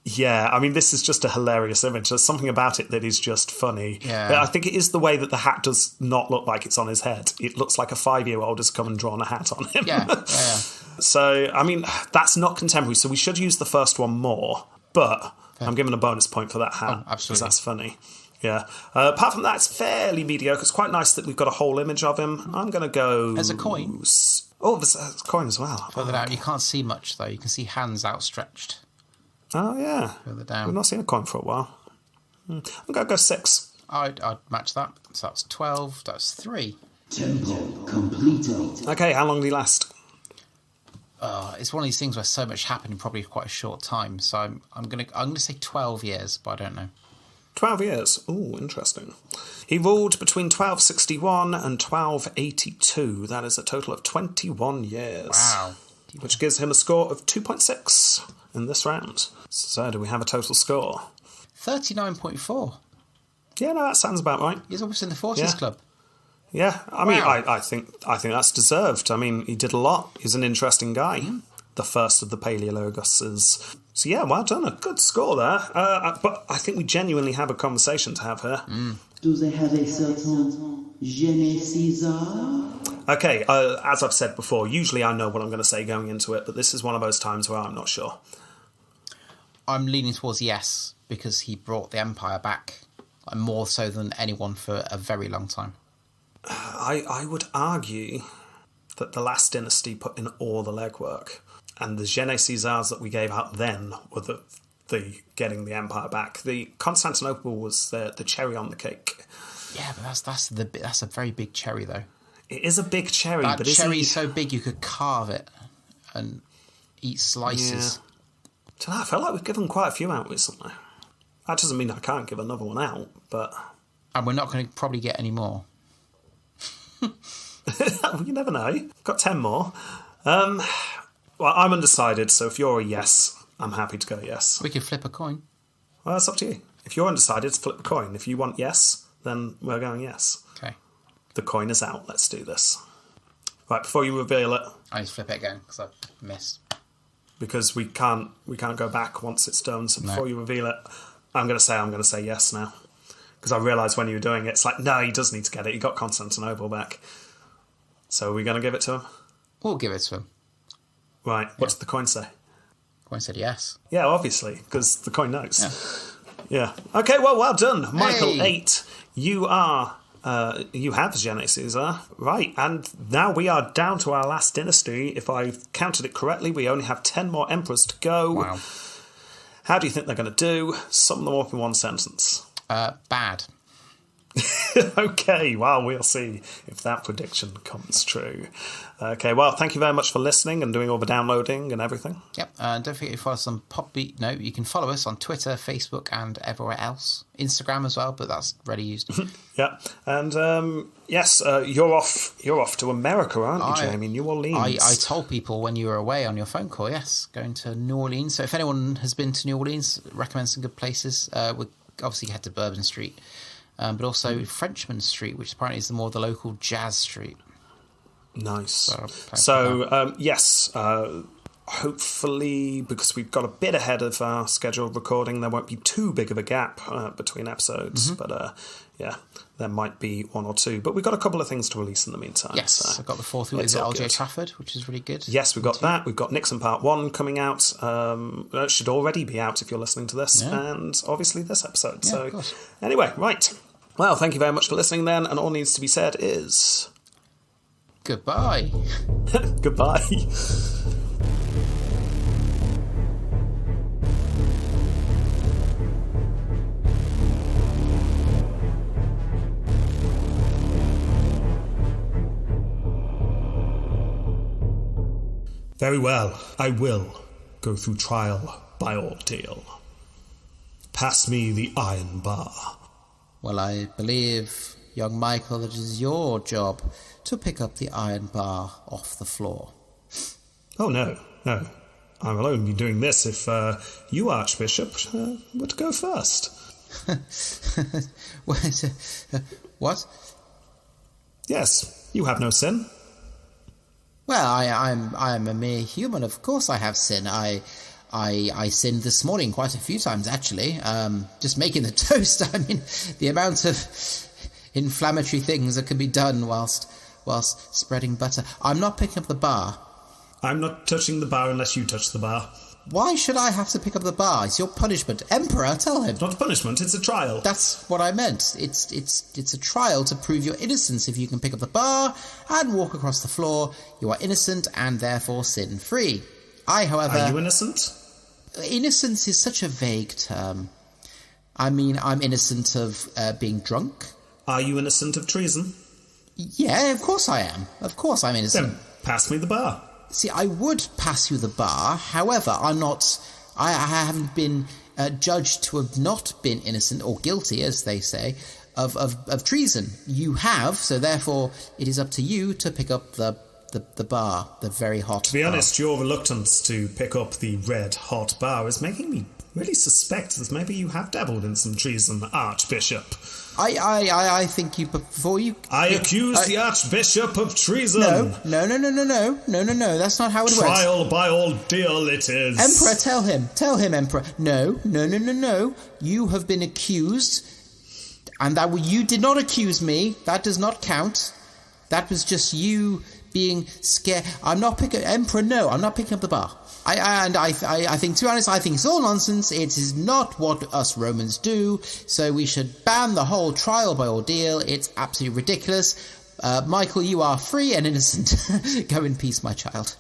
yeah, I mean, this is just a hilarious image. There's something about it that is just funny. Yeah. I think it is the way that the hat does not look like it's on his head. It looks like a 5-year-old has come and drawn a hat on him. Yeah. So, I mean, that's not contemporary, so we should use the first one more. But I'm giving a bonus point for that hat. Oh, absolutely. Because that's funny. Yeah. Apart from that, it's fairly mediocre. It's quite nice that we've got a whole image of him. I'm going to go... There's a coin. Oh, there's a coin as well. Further down, you can't see much, though. You can see hands outstretched. Oh, yeah. Further down. We've not seen a coin for a while. I'm going to go 6. I'd match that. So that's 12. That's 3. Temple completed. Okay, how long did he last? It's one of these things where so much happened in probably quite a short time. So I'm gonna say 12 years, but I don't know. 12 years. Ooh, interesting. He ruled between 1261 and 1282. That is a total of 21 years. Wow. Which gives him a score of 2.6 in this round. So do we have a total score? 39.4. Yeah, no, that sounds about right. He's almost in the 40s Yeah. club. Yeah, I mean, Wow. I think that's deserved. I mean, he did a lot. He's an interesting guy. The first of the Paleologuses. So yeah, well done. A good score there. But I think we genuinely have a conversation to have here. Do they have a certain je ne Caesar? Okay, as I've said before, usually I know what I'm going to say going into it, but this is one of those times where I'm not sure. I'm leaning towards yes, because he brought the Empire back more so than anyone for a very long time. I would argue that the last dynasty put in all the legwork, and the je ne Caesars that we gave out then were the getting the empire back. The Constantinople was the cherry on the cake. Yeah, but that's a very big cherry, though. It is a big cherry, That but cherry's so big you could carve it and eat slices. Yeah. I feel like we've given quite a few out recently. That doesn't mean I can't give another one out, but... And we're not going to probably get any more. You never know. Got 10 more. Well, I'm undecided, so if you're a yes, I'm happy to go yes. We could flip a coin. Well, that's up to you. If you're undecided, flip a coin. If you want yes, then we're going yes. Okay. The coin is out. Let's do this. Right, before you reveal it, I need to flip it again because I've missed. because we can't go back once it's done. So before you reveal it, I'm going to say yes now. Because I realised when you were doing it, it's like, no, he does need to get it. He got Constantinople back. So are we going to give it to him? We'll give it to him. Right, what did the coin say? Coin said yes. Yeah, obviously, because the coin knows. Yeah. Okay, well done. Michael VIII, you are... you have je ne Caesar. Right, and now we are down to our last dynasty. If I've counted it correctly, we only have 10 more emperors to go. Wow. How do you think they're going to do? Sum them up in one sentence. Bad. Okay, well, we'll see if that prediction comes true. Okay, well, thank you very much for listening and doing all the downloading and everything. Yep, and don't forget to follow us on Podbeat. No, you can follow us on Twitter, Facebook, and everywhere else. Instagram as well, but that's already used. Yeah, and yes, you're off to America, aren't you, Jamie? New Orleans. I told people when you were away on your phone call, yes, going to New Orleans. So if anyone has been to New Orleans, recommend some good places. We obviously head to Bourbon Street. But also Frenchman Street, which apparently is the local jazz street. Nice. So yes, hopefully, because we've got a bit ahead of our scheduled recording, there won't be too big of a gap between episodes. But yeah, there might be one or two. But we've got a couple of things to release in the meantime. Yes, so I've got the fourth one. Is it LJ Trafford, which is really good? Yes, we've got that. We've got Nixon Part 1 coming out. It should already be out if you're listening to this. Yeah. And obviously this episode. Yeah, so of course. Anyway, right. Well, thank you very much for listening then. And all needs to be said is... Goodbye. Goodbye. Very well, I will go through trial by ordeal. Pass me the iron bar. Well, I believe, young Michael, it is your job to pick up the iron bar off the floor. Oh, no. I will only be doing this if you, Archbishop, were to go first. What? Yes, you have no sin. Well, I'm a mere human. Of course I have sin. I sinned this morning quite a few times, actually. Just making the toast. I mean, the amount of inflammatory things that can be done whilst spreading butter. I'm not picking up the bar. I'm not touching the bar unless you touch the bar. Why should I have to pick up the bar? It's your punishment. Emperor, tell him. It's not punishment, it's a trial. That's what I meant. It's a trial to prove your innocence. If you can pick up the bar and walk across the floor, you are innocent and therefore sin-free. I, however... Are you innocent? Innocence is such a vague term. I mean, I'm innocent of being drunk. Are you innocent of treason? Yeah, of course I am. Of course I'm innocent. Then pass me the bar. See, I would pass you the bar. However, I haven't been judged to have not been innocent or guilty, as they say, of treason. You have, so therefore it is up to you to pick up the bar, the very hot bar. To be honest, your reluctance to pick up the red hot bar is making me really suspect that maybe you have dabbled in some treason, Archbishop. I think you before you. I accuse the Archbishop of treason. No. That's not how it works. Trial by ordeal, it is. Emperor, tell him, Emperor. No. You have been accused, and that you did not accuse me. That does not count. That was just you being scared. I'm not picking Emperor. No, I'm not picking up the bar. I think, to be honest, I think it's all nonsense. It is not what us Romans do, so we should ban the whole trial by ordeal. It's absolutely ridiculous. Michael, you are free and innocent. Go in peace, my child.